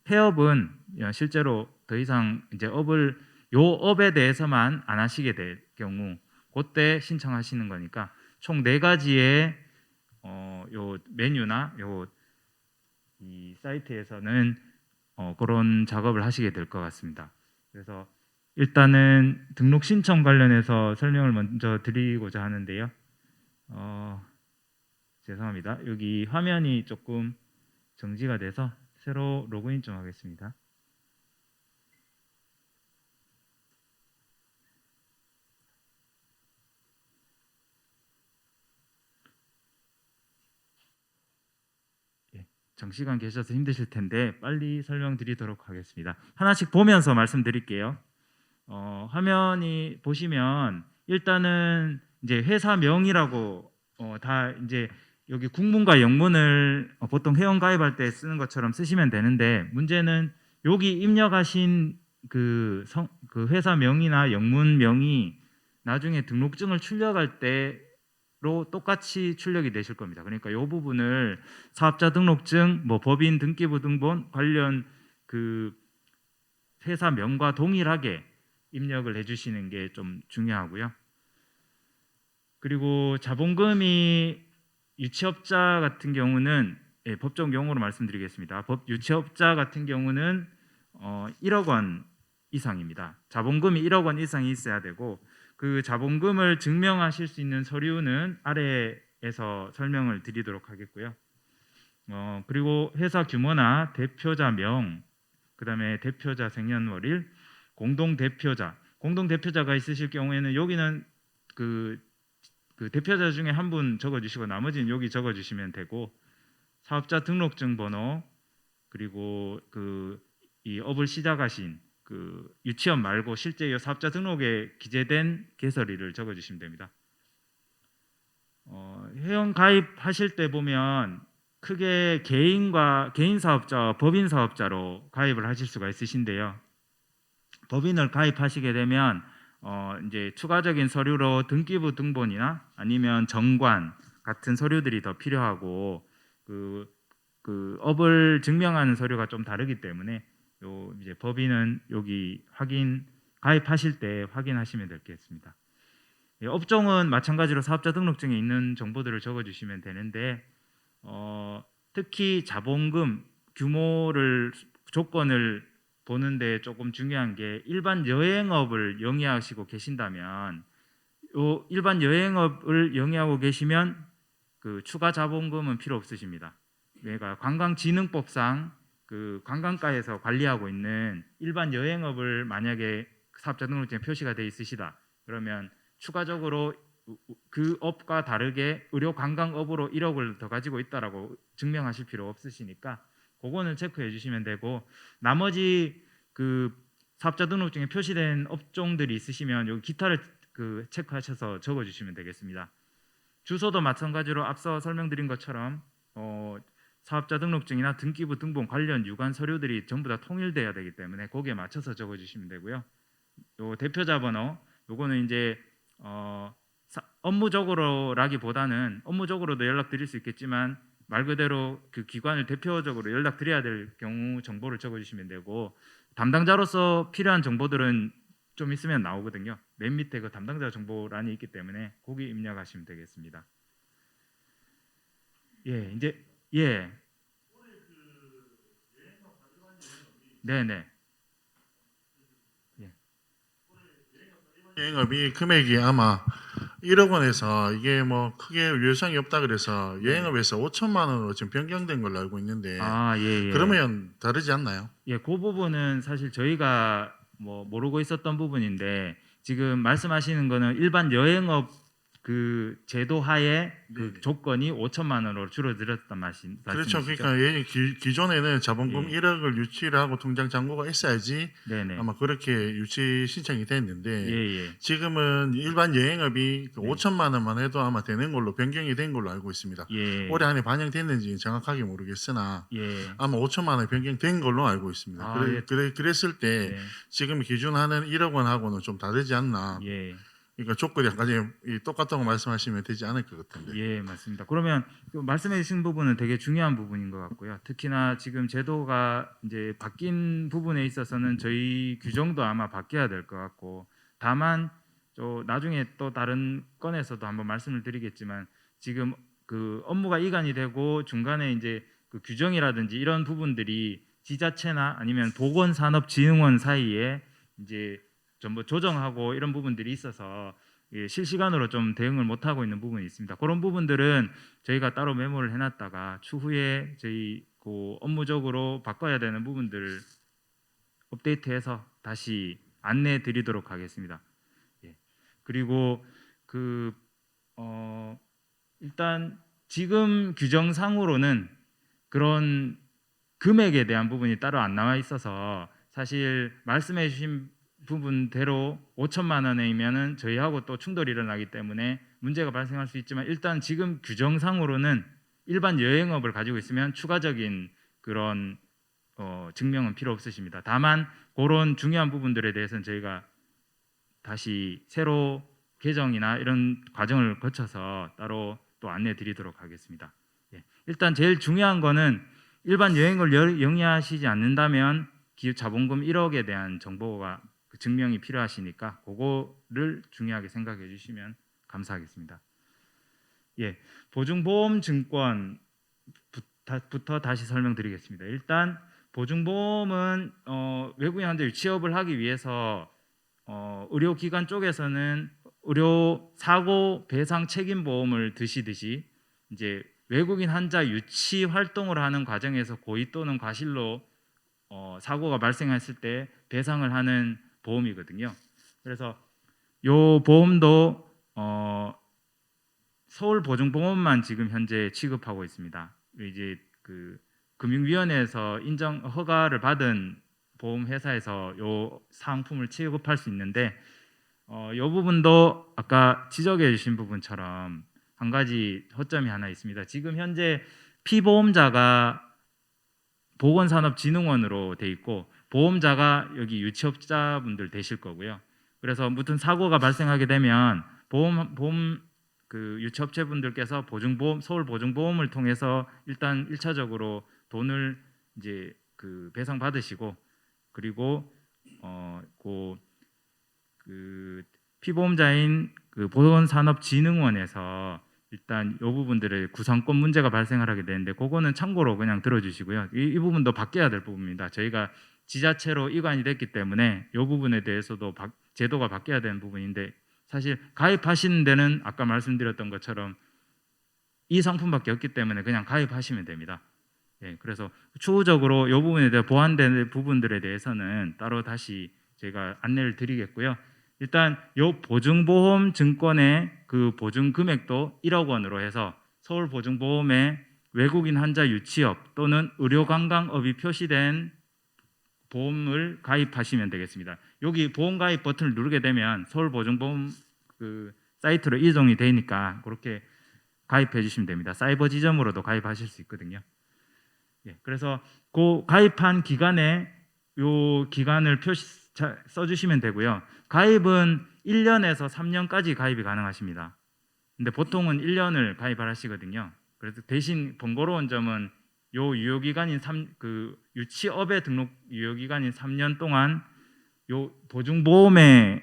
폐업은 실제로 더 이상 이제 업에 대해서만 안 하시게 될 경우 그때 신청하시는 거니까 총 4가지의 요 메뉴나 이 사이트에서는 그런 작업을 하시게 될 것 같습니다. 그래서 일단은 등록 신청 관련해서 설명을 먼저 드리고자 하는데요. 죄송합니다. 여기 화면이 조금 정지가 돼서 새로 로그인 좀 하겠습니다. 장시간 계셔서 힘드실 텐데 빨리 설명드리도록 하겠습니다. 하나씩 보면서 말씀드릴게요. 화면이 보시면 일단은 이제 회사명이라고 다 이제 여기 국문과 영문을 보통 회원 가입할 때 쓰는 것처럼 쓰시면 되는데, 문제는 여기 입력하신 그 회사명이나 영문명이 나중에 등록증을 출력할 때로 똑같이 출력이 되실 겁니다. 그러니까 이 부분을 사업자 등록증, 뭐 법인 등기부 등본 관련 그 회사명과 동일하게 입력을 해주시는 게 좀 중요하고요. 그리고 자본금이 유치업자 같은 경우는 법적 용어로 말씀드리겠습니다. 유치업자 같은 경우는 1억 원 이상입니다. 자본금이 1억 원 이상이 있어야 되고, 그 자본금을 증명하실 수 있는 서류는 아래에서 설명을 드리도록 하겠고요. 그리고 회사 규모나 대표자명, 그다음에 대표자 생년월일, 공동대표자가 있으실 경우에는 여기는 그 대표자 중에 한 분 적어주시고 나머지는 여기 적어주시면 되고, 사업자 등록증 번호, 그리고 이 업을 시작하신 그 유치업 말고 실제 이 사업자 등록에 기재된 개설일을 적어주시면 됩니다. 회원 가입하실 때 보면 크게 개인 사업자와 법인 사업자로 가입을 하실 수가 있으신데요. 법인을 가입하시게 되면 이제 추가적인 서류로 등기부 등본이나 아니면 정관 같은 서류들이 더 필요하고, 그 업을 증명하는 서류가 좀 다르기 때문에 이제 법인은 여기 가입하실 때 확인하시면 되겠습니다. 업종은 마찬가지로 사업자 등록증에 있는 정보들을 적어주시면 되는데, 특히 자본금 조건을 보는데 조금 중요한 게, 일반 여행업을 영위하시고 계신다면 일반 여행업을 영위하고 계시면 그 추가 자본금은 필요 없으십니다. 그러니까 관광진흥법상 그 관광가에서 관리하고 있는 일반 여행업을 만약에 사업자 등록증에 표시가 돼 있으시다 그러면 추가적으로 그 업과 다르게 의료 관광업으로 1억을 더 가지고 있다라고 증명하실 필요 없으시니까 그거는 체크해 주시면 되고, 나머지 그 사업자 등록증에 표시된 업종들이 있으시면 여기 기타를 체크하셔서 적어주시면 되겠습니다. 주소도 마찬가지로 앞서 설명드린 것처럼 사업자 등록증이나 등기부 등본 관련 유관 서류들이 전부 다 통일돼야 되기 때문에 거기에 맞춰서 적어주시면 되고요. 요 대표자 번호 요거는 이제 업무적으로라기보다는 업무적으로도 연락드릴 수 있겠지만 말 그대로 그 기관을 대표적으로 연락드려야 될 경우 정보를 적어주시면 되고 담당자로서 필요한 정보들은 좀 있으면 나오거든요. 맨 밑에 그 담당자 정보란이 있기 때문에 거기 입력하시면 되겠습니다. 예, 이제 예, 네네. 여행업이 금액이 아마 1억 원에서 이게 뭐 크게 유효성이 없다 그래서 여행업에서 5천만 원으로 지금 변경된 걸로 알고 있는데 예. 그러면 다르지 않나요? 예, 그 부분은 사실 저희가 뭐 모르고 있었던 부분인데 지금 말씀하시는 거는 일반 여행업 그 제도 하에 그 네네. 조건이 5천만 원으로 줄어들었단 말씀이시죠? 그렇죠. 그러니까 기존에는 자본금 예. 1억을 유치를 하고 통장 잔고가 있어야지 네네. 아마 그렇게 유치 신청이 됐는데 예. 지금은 일반 여행업이 그 네. 5천만 원만 해도 아마 되는 걸로 변경이 된 걸로 알고 있습니다. 예. 올해 안에 반영됐는지는 정확하게 모르겠으나 예. 아마 5천만 원 변경된 걸로 알고 있습니다. 아, 예. 그랬을 때 예. 지금 기준하는 1억 원하고는 좀 다르지 않나. 예. 그러니까 조건이 약간 똑같다고 말씀하시면 되지 않을 것 같은데. 예, 맞습니다. 그러면 그 말씀해 주신 부분은 되게 중요한 부분인 것 같고요. 특히나 지금 제도가 이제 바뀐 부분에 있어서는 저희 규정도 아마 바뀌어야 될 것 같고, 다만 나중에 또 다른 건에서도 한번 말씀을 드리겠지만 지금 그 업무가 이관이 되고 중간에 이제 그 규정이라든지 이런 부분들이 지자체나 아니면 보건산업진흥원 사이에 이제 전부 조정하고 이런 부분들이 있어서 실시간으로 좀 대응을 못 하고 있는 부분이 있습니다. 그런 부분들은 저희가 따로 메모를 해놨다가 추후에 저희 그 업무적으로 바꿔야 되는 부분들을 업데이트해서 다시 안내해 드리도록 하겠습니다. 예. 그리고 일단 지금 규정상으로는 그런 금액에 대한 부분이 따로 안 나와 있어서 사실 말씀해 주신 부분대로 5천만 원이면은 저희하고 또 충돌이 일어나기 때문에 문제가 발생할 수 있지만 일단 지금 규정상으로는 일반 여행업을 가지고 있으면 추가적인 그런 증명은 필요 없으십니다. 다만 그런 중요한 부분들에 대해서는 저희가 다시 새로 개정이나 이런 과정을 거쳐서 따로 또 안내 드리도록 하겠습니다. 예. 일단 제일 중요한 거는 일반 여행을 영위하시지 않는다면 자본금 1억에 대한 정보가 증명이 필요하시니까 그거를 중요하게 생각해 주시면 감사하겠습니다. 예, 보증보험증권부터 다시 설명드리겠습니다. 일단 보증보험은 외국인 환자 유치업을 하기 위해서 의료기관 쪽에서는 의료 사고 배상 책임 보험을 드시듯이 이제 외국인 환자 유치 활동을 하는 과정에서 고의 또는 과실로 사고가 발생했을 때 배상을 하는 보험이거든요. 그래서 요 보험도 서울보증보험만 지금 현재 취급하고 있습니다. 이제 그 금융위원회에서 인정 허가를 받은 보험회사에서 요 상품을 취급할 수 있는데 요 부분도 아까 지적해 주신 부분처럼 한 가지 허점이 하나 있습니다. 지금 현재 피보험자가 보건산업진흥원으로 돼 있고 보험자가 여기 유치업자분들 되실 거고요. 그래서 무슨 사고가 발생하게 되면 보험 그 유치업체분들께서 보증보험 서울보증보험을 통해서 일단 1차적으로 돈을 이제 그 배상 받으시고 그리고 그 피보험자인 그 보건산업진흥원에서 일단 이 부분들의 구상권 문제가 발생을 하게 되는데 그거는 참고로 그냥 들어주시고요. 이 부분도 바뀌어야 될 부분입니다. 저희가 지자체로 이관이 됐기 때문에 이 부분에 대해서도 제도가 바뀌어야 되는 부분인데 사실 가입하시는 데는 아까 말씀드렸던 것처럼 이 상품밖에 없기 때문에 그냥 가입하시면 됩니다. 예, 그래서 추후적으로 이 부분에 대해 보완되는 부분들에 대해서는 따로 다시 저희가 안내를 드리겠고요. 일단 이 보증보험 증권의 그 보증 금액도 1억 원으로 해서 서울보증보험에 외국인 환자 유치업 또는 의료관광업이 표시된 보험을 가입하시면 되겠습니다. 여기 보험 가입 버튼을 누르게 되면 서울보증보험 그 사이트로 이동이 되니까 그렇게 가입해 주시면 됩니다. 사이버 지점으로도 가입하실 수 있거든요. 예, 그래서 그 가입한 기간에 요 기간을 써주시면 되고요. 가입은 1년에서 3년까지 가입이 가능하십니다. 근데 보통은 1년을 가입을 하시거든요. 그래서 대신 번거로운 점은 요 유효기간인 유치업에 등록 유효기간인 3년 동안 요 보증보험에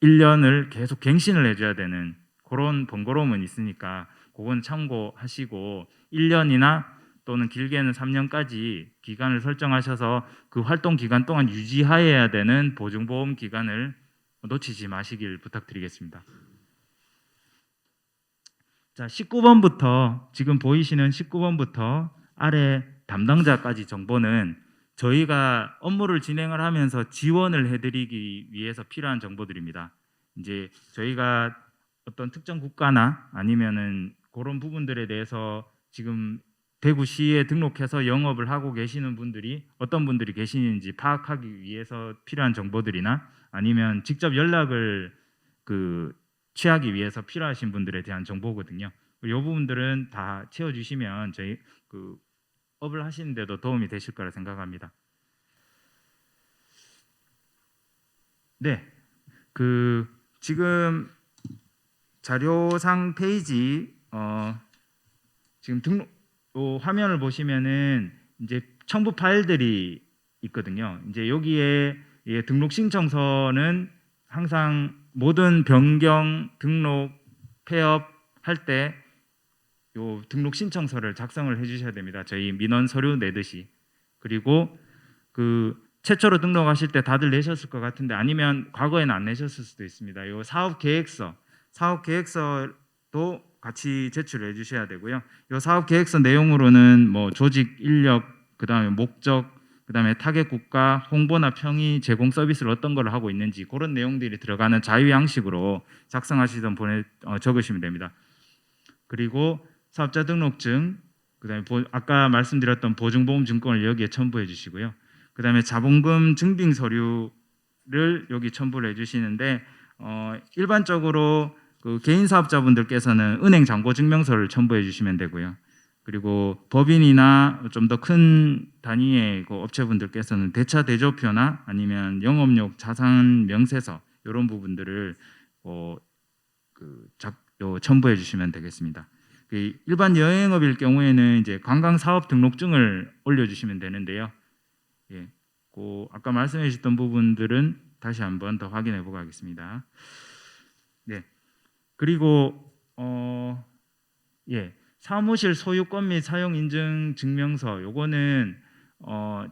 1년을 계속 갱신을 해줘야 되는 그런 번거로움은 있으니까 그건 참고하시고 1년이나 또는 길게는 3년까지 기간을 설정하셔서 그 활동 기간 동안 유지하여야 되는 보증보험 기간을 놓치지 마시길 부탁드리겠습니다. 자, 19번부터 지금 보이시는 19번부터 아래 담당자까지 정보는 저희가 업무를 진행을 하면서 지원을 해드리기 위해서 필요한 정보들입니다. 이제 저희가 어떤 특정 국가나 아니면은 그런 부분들에 대해서 지금 대구시에 등록해서 영업을 하고 계시는 분들이 어떤 분들이 계시는지 파악하기 위해서 필요한 정보들이나 아니면 직접 연락을 취하기 위해서 필요하신 분들에 대한 정보거든요. 이 부분들은 다 채워주시면 저희 업을 하시는데도 도움이 되실 거라 생각합니다. 네, 지금 자료상 페이지 지금 화면을 보시면은 이제 첨부 파일들이 있거든요. 이제 여기에 등록 신청서는 항상 모든 변경, 등록, 폐업 할 때 요 등록 신청서를 작성을 해주셔야 됩니다. 저희 민원 서류 내듯이. 그리고 최초로 등록하실 때 다들 내셨을 것 같은데 아니면 과거에는 안 내셨을 수도 있습니다. 요 사업 계획서도 같이 제출해 주셔야 되고요. 요 사업 계획서 내용으로는 뭐 조직, 인력, 그다음에 목적, 그다음에 타겟 국가, 홍보나 평의, 제공 서비스를 어떤 걸 하고 있는지 그런 내용들이 들어가는 자유 양식으로 작성하시던 적으시면 됩니다. 그리고 사업자 등록증, 그다음에 아까 말씀드렸던 보증보험 증권을 여기에 첨부해 주시고요. 그다음에 자본금 증빙 서류를 여기 첨부를 해주시는데 일반적으로 개인 사업자분들께서는 은행 잔고 증명서를 첨부해 주시면 되고요. 그리고 법인이나 좀 더 큰 단위의 업체분들께서는 대차 대조표나 아니면 영업용 자산 명세서 이런 부분들을 첨부해 주시면 되겠습니다. 일반 여행업일 경우에는 이제 관광사업 등록증을 올려주시면 되는데요. 예, 아까 말씀해 주셨던 부분들은 다시 한번 더 확인해 보고 하겠습니다. 네, 그리고 사무실 소유권 및 사용 인증 증명서 요거는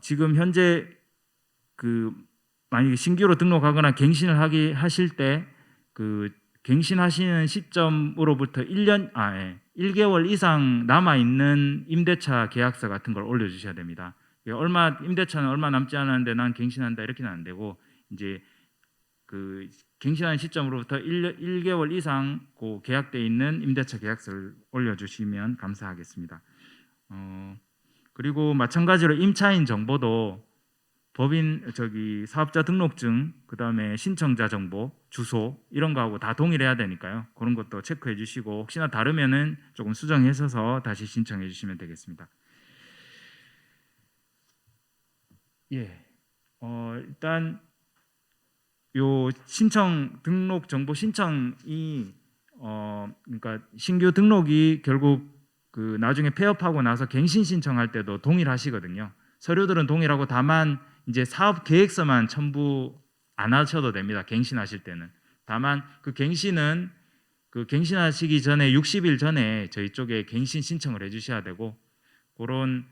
지금 현재 만약에 신규로 등록하거나 갱신을 하실 때 갱신하시는 시점으로부터 1개월 이상 남아 있는 임대차 계약서 같은 걸 올려 주셔야 됩니다. 임대차는 얼마 남지 않았는데 난 갱신한다 이렇게는 안 되고 이제 갱신하는 시점으로부터 1개월 이상 계약돼 있는 임대차 계약서를 올려주시면 감사하겠습니다. 그리고 마찬가지로 임차인 정보도 사업자 등록증, 그다음에 신청자 정보, 주소 이런 거하고 다 동일해야 되니까요. 그런 것도 체크해 주시고 혹시나 다르면은 조금 수정하셔서 다시 신청해 주시면 되겠습니다. 일단 요 등록 정보 신청이 그러니까 신규 등록이 결국 나중에 폐업하고 나서 갱신 신청할 때도 동일하시거든요. 서류들은 동일하고 다만 이제 사업 계획서만 첨부 안 하셔도 됩니다. 갱신하실 때는. 다만 갱신은 갱신하시기 전에 60일 전에 저희 쪽에 갱신 신청을 해주셔야 되고 그런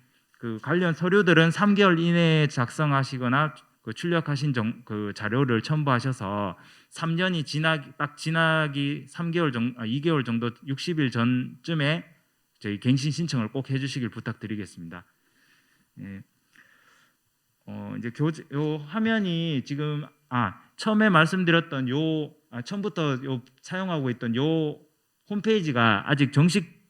관련 서류들은 3개월 이내에 작성하시거나 출력하신 자료를 첨부하셔서 3년이 지나기 2개월 정도 60일 전쯤에 저희 갱신 신청을 꼭 해주시길 부탁드리겠습니다. 예. 이제 요 화면이 지금 처음에 말씀드렸던 처음부터 사용하고 있던 요 홈페이지가 아직 정식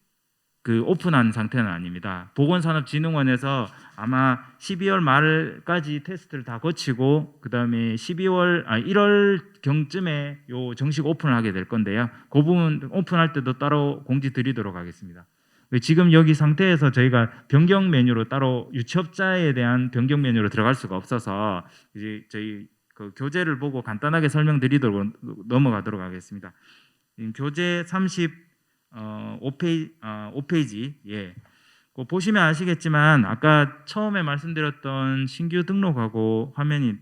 그 오픈한 상태는 아닙니다. 보건산업진흥원에서 아마 12월 말까지 테스트를 다 거치고 그다음에 1월 경쯤에 요 정식 오픈을 하게 될 건데요. 그 부분 오픈할 때도 따로 공지 드리도록 하겠습니다. 지금 여기 상태에서 저희가 변경 메뉴로 따로 유치업자에 대한 변경 메뉴로 들어갈 수가 없어서 이제 저희 그 교재를 보고 간단하게 설명드리도록 넘어가도록 하겠습니다. 교재 35페이지 예. 그 보시면 아시겠지만 아까 처음에 말씀드렸던 신규 등록하고 화면이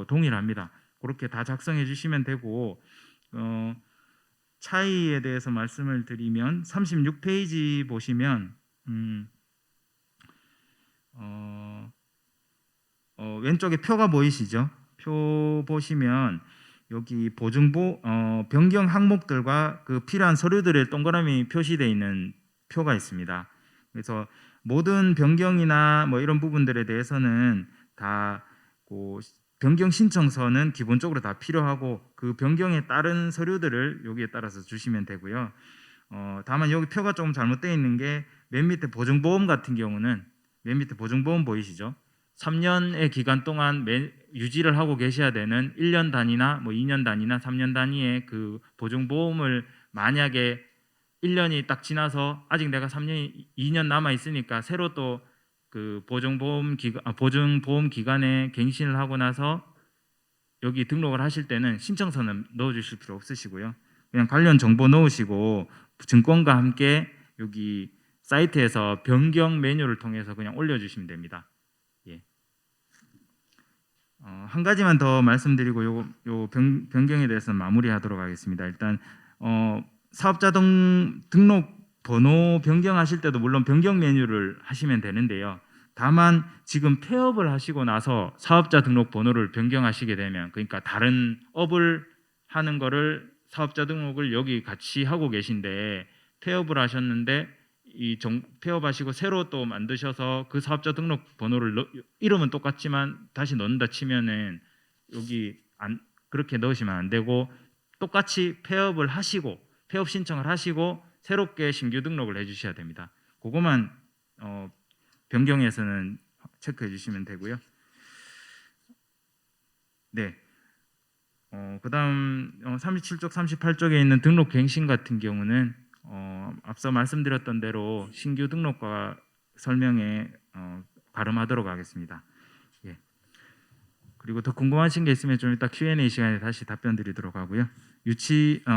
동일합니다. 그렇게 다 작성해 주시면 되고 차이에 대해서 말씀을 드리면 36페이지 보시면 왼쪽에 표가 보이시죠? 표 보시면 여기 변경 항목들과 그 필요한 서류들의 동그라미 표시되어 있는 표가 있습니다. 그래서 모든 변경이나 뭐 이런 부분들에 대해서는 다 변경 신청서는 기본적으로 다 필요하고 그 변경에 따른 서류들을 여기에 따라서 주시면 되고요. 다만 여기 표가 조금 잘못되어 있는 게 맨 밑에 보증보험 같은 경우는 맨 밑에 보증보험 보이시죠? 3년의 기간 동안 유지를 하고 계셔야 되는 1년 단위나 뭐 2년 단위나 3년 단위의 그 보증보험을 만약에 1년이 딱 지나서 아직 내가 2년 남아 있으니까 새로 또 그 보증보험 기간에 갱신을 하고 나서 여기 등록을 하실 때는 신청서는 넣어 주실 필요 없으시고요. 그냥 관련 정보 넣으시고 증권과 함께 여기 사이트에서 변경 메뉴를 통해서 그냥 올려 주시면 됩니다. 예. 한 가지만 더 말씀드리고 요 변경에 대해서는 마무리하도록 하겠습니다. 일단 사업자 등록 번호 변경하실 때도 물론 변경 메뉴를 하시면 되는데요. 다만 지금 폐업을 하시고 나서 사업자 등록 번호를 변경하시게 되면 그러니까 다른 업을 하는 거를 사업자 등록을 여기 같이 하고 계신데 폐업을 하셨는데 폐업하시고 새로 또 만드셔서 그 사업자 등록 번호를 이름은 똑같지만 다시 넣는다 치면은 여기 그렇게 넣으시면 안 되고 똑같이 폐업을 하시고 폐업 신청을 하시고 새롭게 신규 등록을 해주셔야 됩니다. 그것만 변경에서는 체크해 주시면 되고요. 네. 그다음 37쪽, 38쪽에 있는 등록 갱신 같은 경우는 앞서 말씀드렸던 대로 신규 등록과 설명에 가름하도록 하겠습니다. 예. 그리고 더 궁금하신 게 있으면 좀 이따 Q&A 시간에 다시 답변 드리도록 하고요.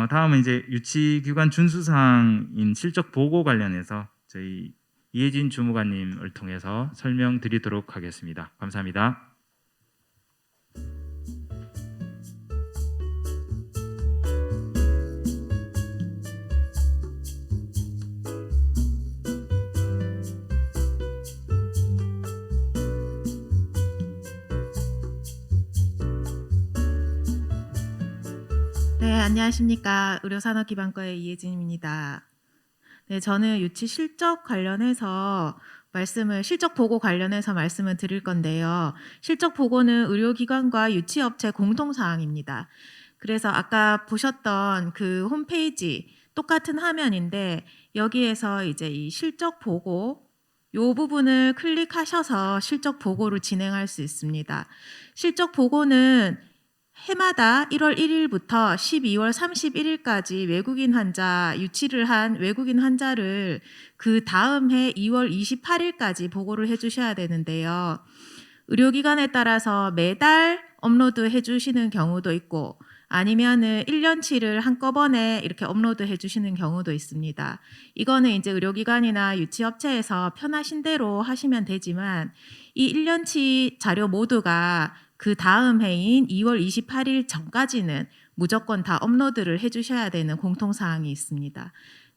다음은 이제 유치기관 준수사항인 실적 보고 관련해서 저희 이혜진 주무관님을 통해서 설명드리도록 하겠습니다. 감사합니다. 네, 안녕하십니까. 의료산업기반과의 이혜진입니다. 네, 저는 유치 실적 보고 관련해서 말씀을 드릴 건데요. 실적 보고는 의료기관과 유치업체 공통사항입니다. 그래서 아까 보셨던 그 홈페이지 똑같은 화면인데 여기에서 이제 이 실적 보고 요 부분을 클릭하셔서 실적 보고를 진행할 수 있습니다. 실적 보고는 해마다 1월 1일부터 12월 31일까지 유치를 한 외국인 환자를 그 다음 해 2월 28일까지 보고를 해주셔야 되는데요. 의료기관에 따라서 매달 업로드 해주시는 경우도 있고 아니면은 1년치를 한꺼번에 이렇게 업로드 해주시는 경우도 있습니다. 이거는 이제 의료기관이나 유치업체에서 편하신 대로 하시면 되지만 이 1년치 자료 모두가 그 다음 해인 2월 28일 전까지는 무조건 다 업로드를 해주셔야 되는 공통사항이 있습니다.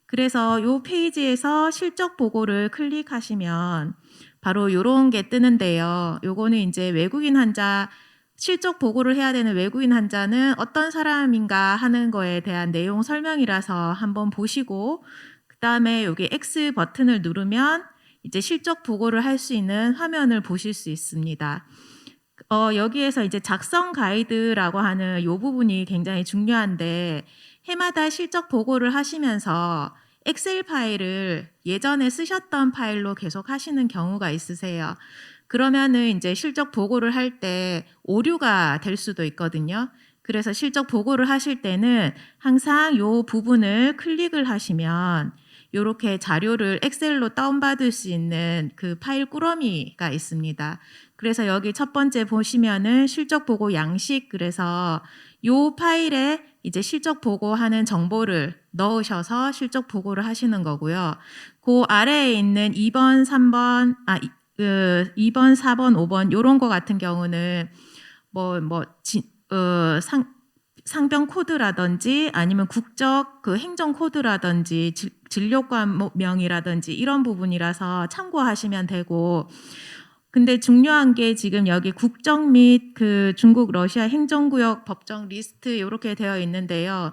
그래서 이 페이지에서 실적 보고를 클릭하시면 바로 이런 게 뜨는데요. 요거는 이제 외국인 환자 실적 보고를 해야 되는 외국인 환자는 어떤 사람인가 하는 거에 대한 내용 설명이라서 한번 보시고 그 다음에 여기 X 버튼을 누르면 이제 실적 보고를 할 수 있는 화면을 보실 수 있습니다. 여기에서 이제 작성 가이드라고 하는 이 부분이 굉장히 중요한데 해마다 실적 보고를 하시면서 엑셀 파일을 예전에 쓰셨던 파일로 계속 하시는 경우가 있으세요. 그러면은 이제 실적 보고를 할 때 오류가 될 수도 있거든요. 그래서 실적 보고를 하실 때는 항상 요 부분을 클릭을 하시면 요렇게 자료를 엑셀로 다운받을 수 있는 그 파일 꾸러미가 있습니다. 그래서 여기 첫 번째 보시면은 실적 보고 양식, 그래서 요 파일에 이제 실적 보고하는 정보를 넣으셔서 실적 보고를 하시는 거고요. 그 아래에 있는 2번, 3번, 2번, 4번, 5번 요런 거 같은 경우는 상병 코드라든지 아니면 국적 그 행정 코드라든지 진료과명이라든지 이런 부분이라서 참고하시면 되고, 근데 중요한 게 지금 여기 국적 및 그 중국 러시아 행정구역 법정 리스트 이렇게 되어 있는데요.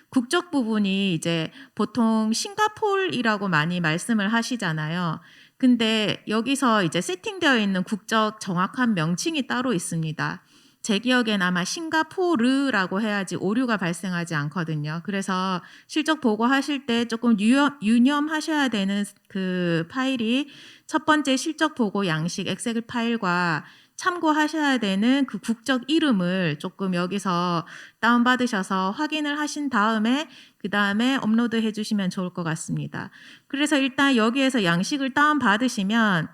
국적 부분이 이제 보통 싱가포르이라고 많이 말씀을 하시잖아요. 근데 여기서 이제 세팅되어 있는 국적 정확한 명칭이 따로 있습니다. 제 기억엔 아마 싱가포르라고 해야지 오류가 발생하지 않거든요. 그래서 실적 보고하실 때 조금 유념하셔야 되는 그 파일이 첫 번째 실적 보고 양식 엑셀 파일과 참고하셔야 되는 그 국적 이름을 조금 여기서 다운받으셔서 확인을 하신 다음에 그 다음에 업로드 해주시면 좋을 것 같습니다. 그래서 일단 여기에서 양식을 다운받으시면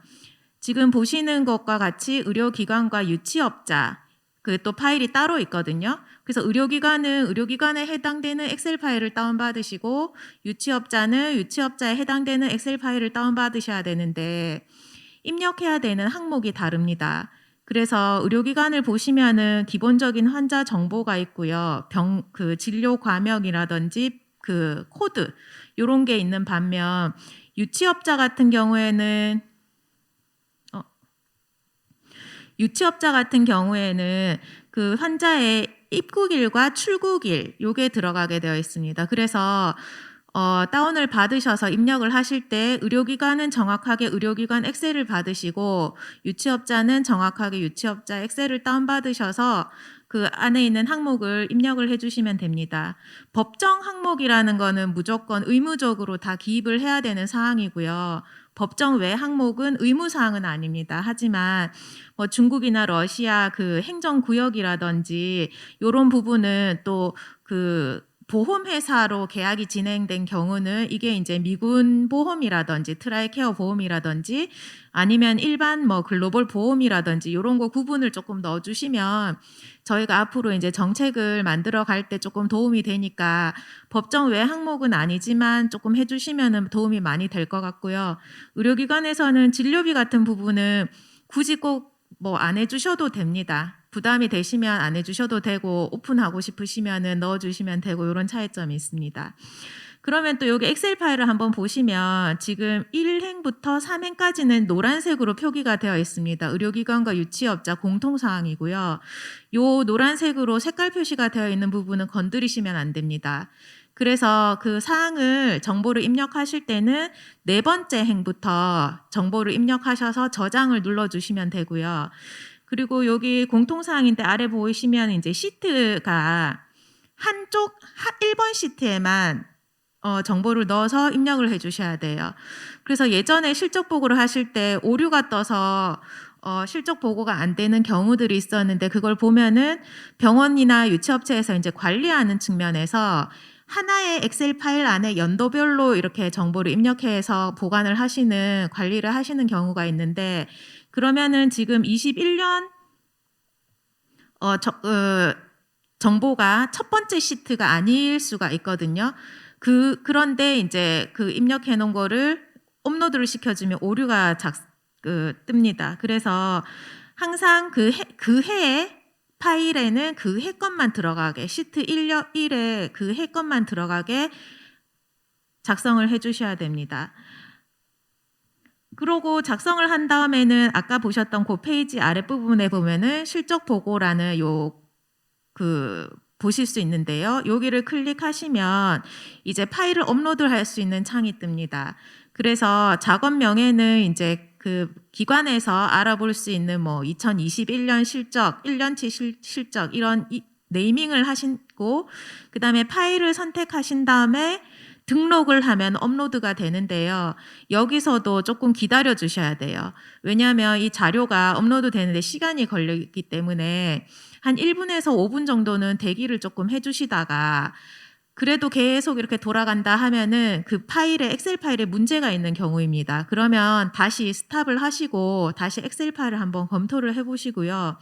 지금 보시는 것과 같이 의료기관과 유치업자 그 또 파일이 따로 있거든요. 그래서 의료기관은 의료기관에 해당되는 엑셀 파일을 다운받으시고 유치업자는 유치업자에 해당되는 엑셀 파일을 다운받으셔야 되는데 입력해야 되는 항목이 다릅니다. 그래서 의료기관을 보시면은 기본적인 환자 정보가 있고요. 그 진료 과명이라든지 그 코드 이런 게 있는 반면 유치업자 같은 경우에는 그 환자의 입국일과 출국일 요게 들어가게 되어 있습니다. 그래서 다운을 받으셔서 입력을 하실 때 의료기관은 정확하게 의료기관 엑셀을 받으시고 유치업자는 정확하게 유치업자 엑셀을 다운받으셔서 그 안에 있는 항목을 입력을 해주시면 됩니다. 법정 항목이라는 거는 무조건 의무적으로 다 기입을 해야 되는 사항이고요. 법정 외 항목은 의무사항은 아닙니다. 하지만 뭐 중국이나 러시아 그 행정구역이라든지 이런 부분은 또 그 보험회사로 계약이 진행된 경우는 이게 이제 미군 보험이라든지 트라이케어 보험이라든지 아니면 일반 뭐 글로벌 보험이라든지 이런 거 구분을 조금 넣어주시면 저희가 앞으로 이제 정책을 만들어 갈 때 조금 도움이 되니까 법정 외 항목은 아니지만 조금 해주시면 도움이 많이 될 것 같고요. 의료기관에서는 진료비 같은 부분은 굳이 꼭 뭐 안 해주셔도 됩니다. 부담이 되시면 안 해주셔도 되고 오픈하고 싶으시면은 넣어주시면 되고 이런 차이점이 있습니다. 그러면 또 여기 엑셀 파일을 한번 보시면 지금 1행부터 3행까지는 노란색으로 표기가 되어 있습니다. 의료기관과 유치업자 공통사항이고요. 요 노란색으로 색깔 표시가 되어 있는 부분은 건드리시면 안 됩니다. 그래서 그 사항을 정보를 입력하실 때는 네 번째 행부터 정보를 입력하셔서 저장을 눌러주시면 되고요. 그리고 여기 공통사항인데 아래 보이시면 이제 시트가 한쪽 1번 시트에만 정보를 넣어서 입력을 해주셔야 돼요. 그래서 예전에 실적 보고를 하실 때 오류가 떠서 실적 보고가 안 되는 경우들이 있었는데 그걸 보면은 병원이나 유치업체에서 이제 관리하는 측면에서 하나의 엑셀 파일 안에 연도별로 이렇게 정보를 입력해서 보관을 하시는 관리를 하시는 경우가 있는데 그러면은 지금 21년 정보가 첫 번째 시트가 아닐 수가 있거든요. 그런데 이제 그 입력해 놓은 거를 업로드를 시켜주면 오류가 뜹니다. 그래서 항상 그 해에 파일에는 그 해 것만 들어가게 시트 1에 그 해 것만 들어가게 작성을 해주셔야 됩니다. 그러고 작성을 한 다음에는 아까 보셨던 그 페이지 아랫부분에 보면은 실적 보고라는 보실 수 있는데요. 여기를 클릭하시면 이제 파일을 업로드할 수 있는 창이 뜹니다. 그래서 작업명에는 이제 그 기관에서 알아볼 수 있는 뭐 2021년 실적, 1년치 실적 이런 네이밍을 하시고 그다음에 파일을 선택하신 다음에 등록을 하면 업로드가 되는데요. 여기서도 조금 기다려 주셔야 돼요. 왜냐하면 이 자료가 업로드 되는데 시간이 걸리기 때문에 한 1분에서 5분 정도는 대기를 조금 해주시다가 그래도 계속 이렇게 돌아간다 하면은 그 파일에 엑셀 파일에 문제가 있는 경우입니다. 그러면 다시 스탑을 하시고 다시 엑셀 파일을 한번 검토를 해보시고요.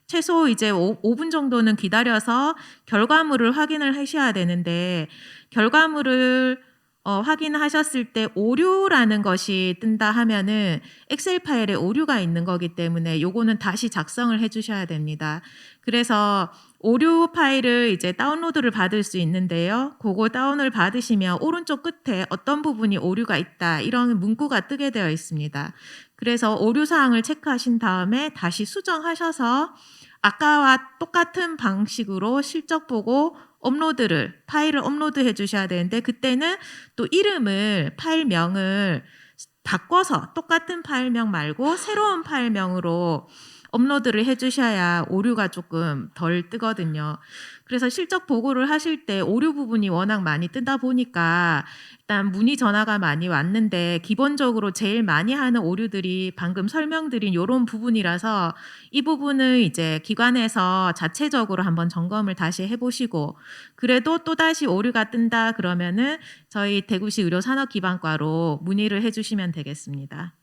최소 이제 5분 정도는 기다려서 결과물을 확인을 하셔야 되는데 결과물을 확인하셨을 때 오류라는 것이 뜬다 하면은 엑셀 파일에 오류가 있는 거기 때문에 요거는 다시 작성을 해 주셔야 됩니다. 그래서 오류 파일을 이제 다운로드를 받을 수 있는데요. 그거 다운을 받으시면 오른쪽 끝에 어떤 부분이 오류가 있다 이런 문구가 뜨게 되어 있습니다. 그래서 오류 사항을 체크하신 다음에 다시 수정하셔서 아까와 똑같은 방식으로 실적 보고 파일을 업로드해 주셔야 되는데 그때는 또 이름을 파일명을 바꿔서 똑같은 파일명 말고 새로운 파일명으로 업로드를 해 주셔야 오류가 조금 덜 뜨거든요. 그래서 실적 보고를 하실 때 오류 부분이 워낙 많이 뜨다 보니까 일단 문의 전화가 많이 왔는데 기본적으로 제일 많이 하는 오류들이 방금 설명드린 이런 부분이라서 이 부분을 이제 기관에서 자체적으로 한번 점검을 다시 해보시고 그래도 또다시 오류가 뜬다 그러면은 저희 대구시 의료산업기반과로 문의를 해주시면 되겠습니다.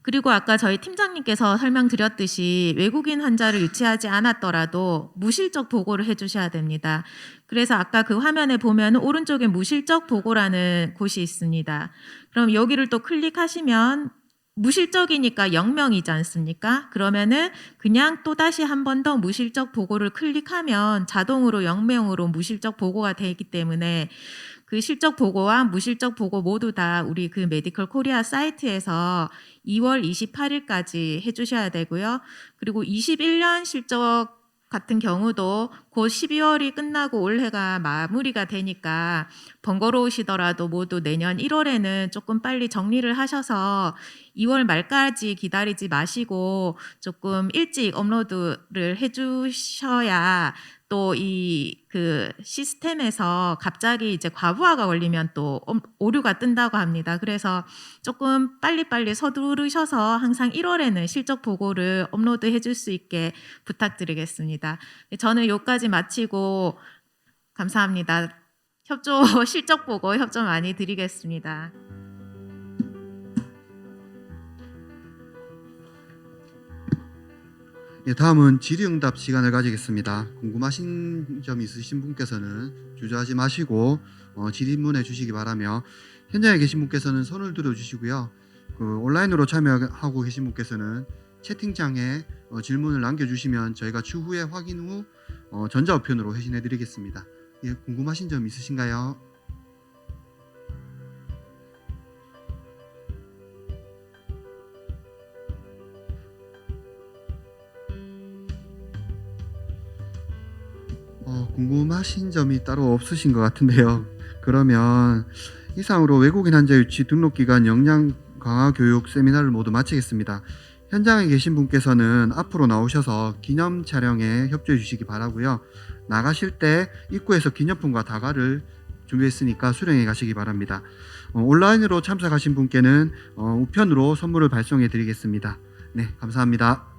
그리고 아까 저희 팀장님께서 설명드렸듯이 외국인 환자를 유치하지 않았더라도 무실적 보고를 해주셔야 됩니다. 그래서 아까 그 화면에 보면 오른쪽에 무실적 보고라는 곳이 있습니다. 그럼 여기를 또 클릭하시면 무실적이니까 0명이지 않습니까? 그러면은 그냥 또다시 한 번 더 무실적 보고를 클릭하면 자동으로 0명으로 무실적 보고가 되기 때문에 그 실적 보고와 무실적 보고 모두 다 우리 그 메디컬 코리아 사이트에서 2월 28일까지 해주셔야 되고요. 그리고 21년 실적 같은 경우도 곧 12월이 끝나고 올해가 마무리가 되니까 번거로우시더라도 모두 내년 1월에는 조금 빨리 정리를 하셔서 2월 말까지 기다리지 마시고 조금 일찍 업로드를 해주셔야 또 이 그 시스템에서 갑자기 이제 과부하가 걸리면 또 오류가 뜬다고 합니다. 그래서 조금 빨리빨리 서두르셔서 항상 1월에는 실적 보고를 업로드 해줄 수 있게 부탁드리겠습니다. 저는 여기까지 마치고 감사합니다. 실적 보고 협조 많이 드리겠습니다. 예, 다음은 질의응답 시간을 가지겠습니다. 궁금하신 점 있으신 분께서는 주저하지 마시고 질의문해 주시기 바라며 현장에 계신 분께서는 손을 들어주시고요. 온라인으로 참여하고 계신 분께서는 채팅창에 질문을 남겨주시면 저희가 추후에 확인 후 전자우편으로 회신해 드리겠습니다. 예, 궁금하신 점 있으신가요? 궁금하신 점이 따로 없으신 것 같은데요. 그러면 이상으로 외국인 환자 유치 등록기간 역량 강화 교육 세미나를 모두 마치겠습니다. 현장에 계신 분께서는 앞으로 나오셔서 기념 촬영에 협조해 주시기 바라고요. 나가실 때 입구에서 기념품과 다가를 준비했으니까 수령해 가시기 바랍니다. 온라인으로 참석하신 분께는 우편으로 선물을 발송해 드리겠습니다. 네, 감사합니다.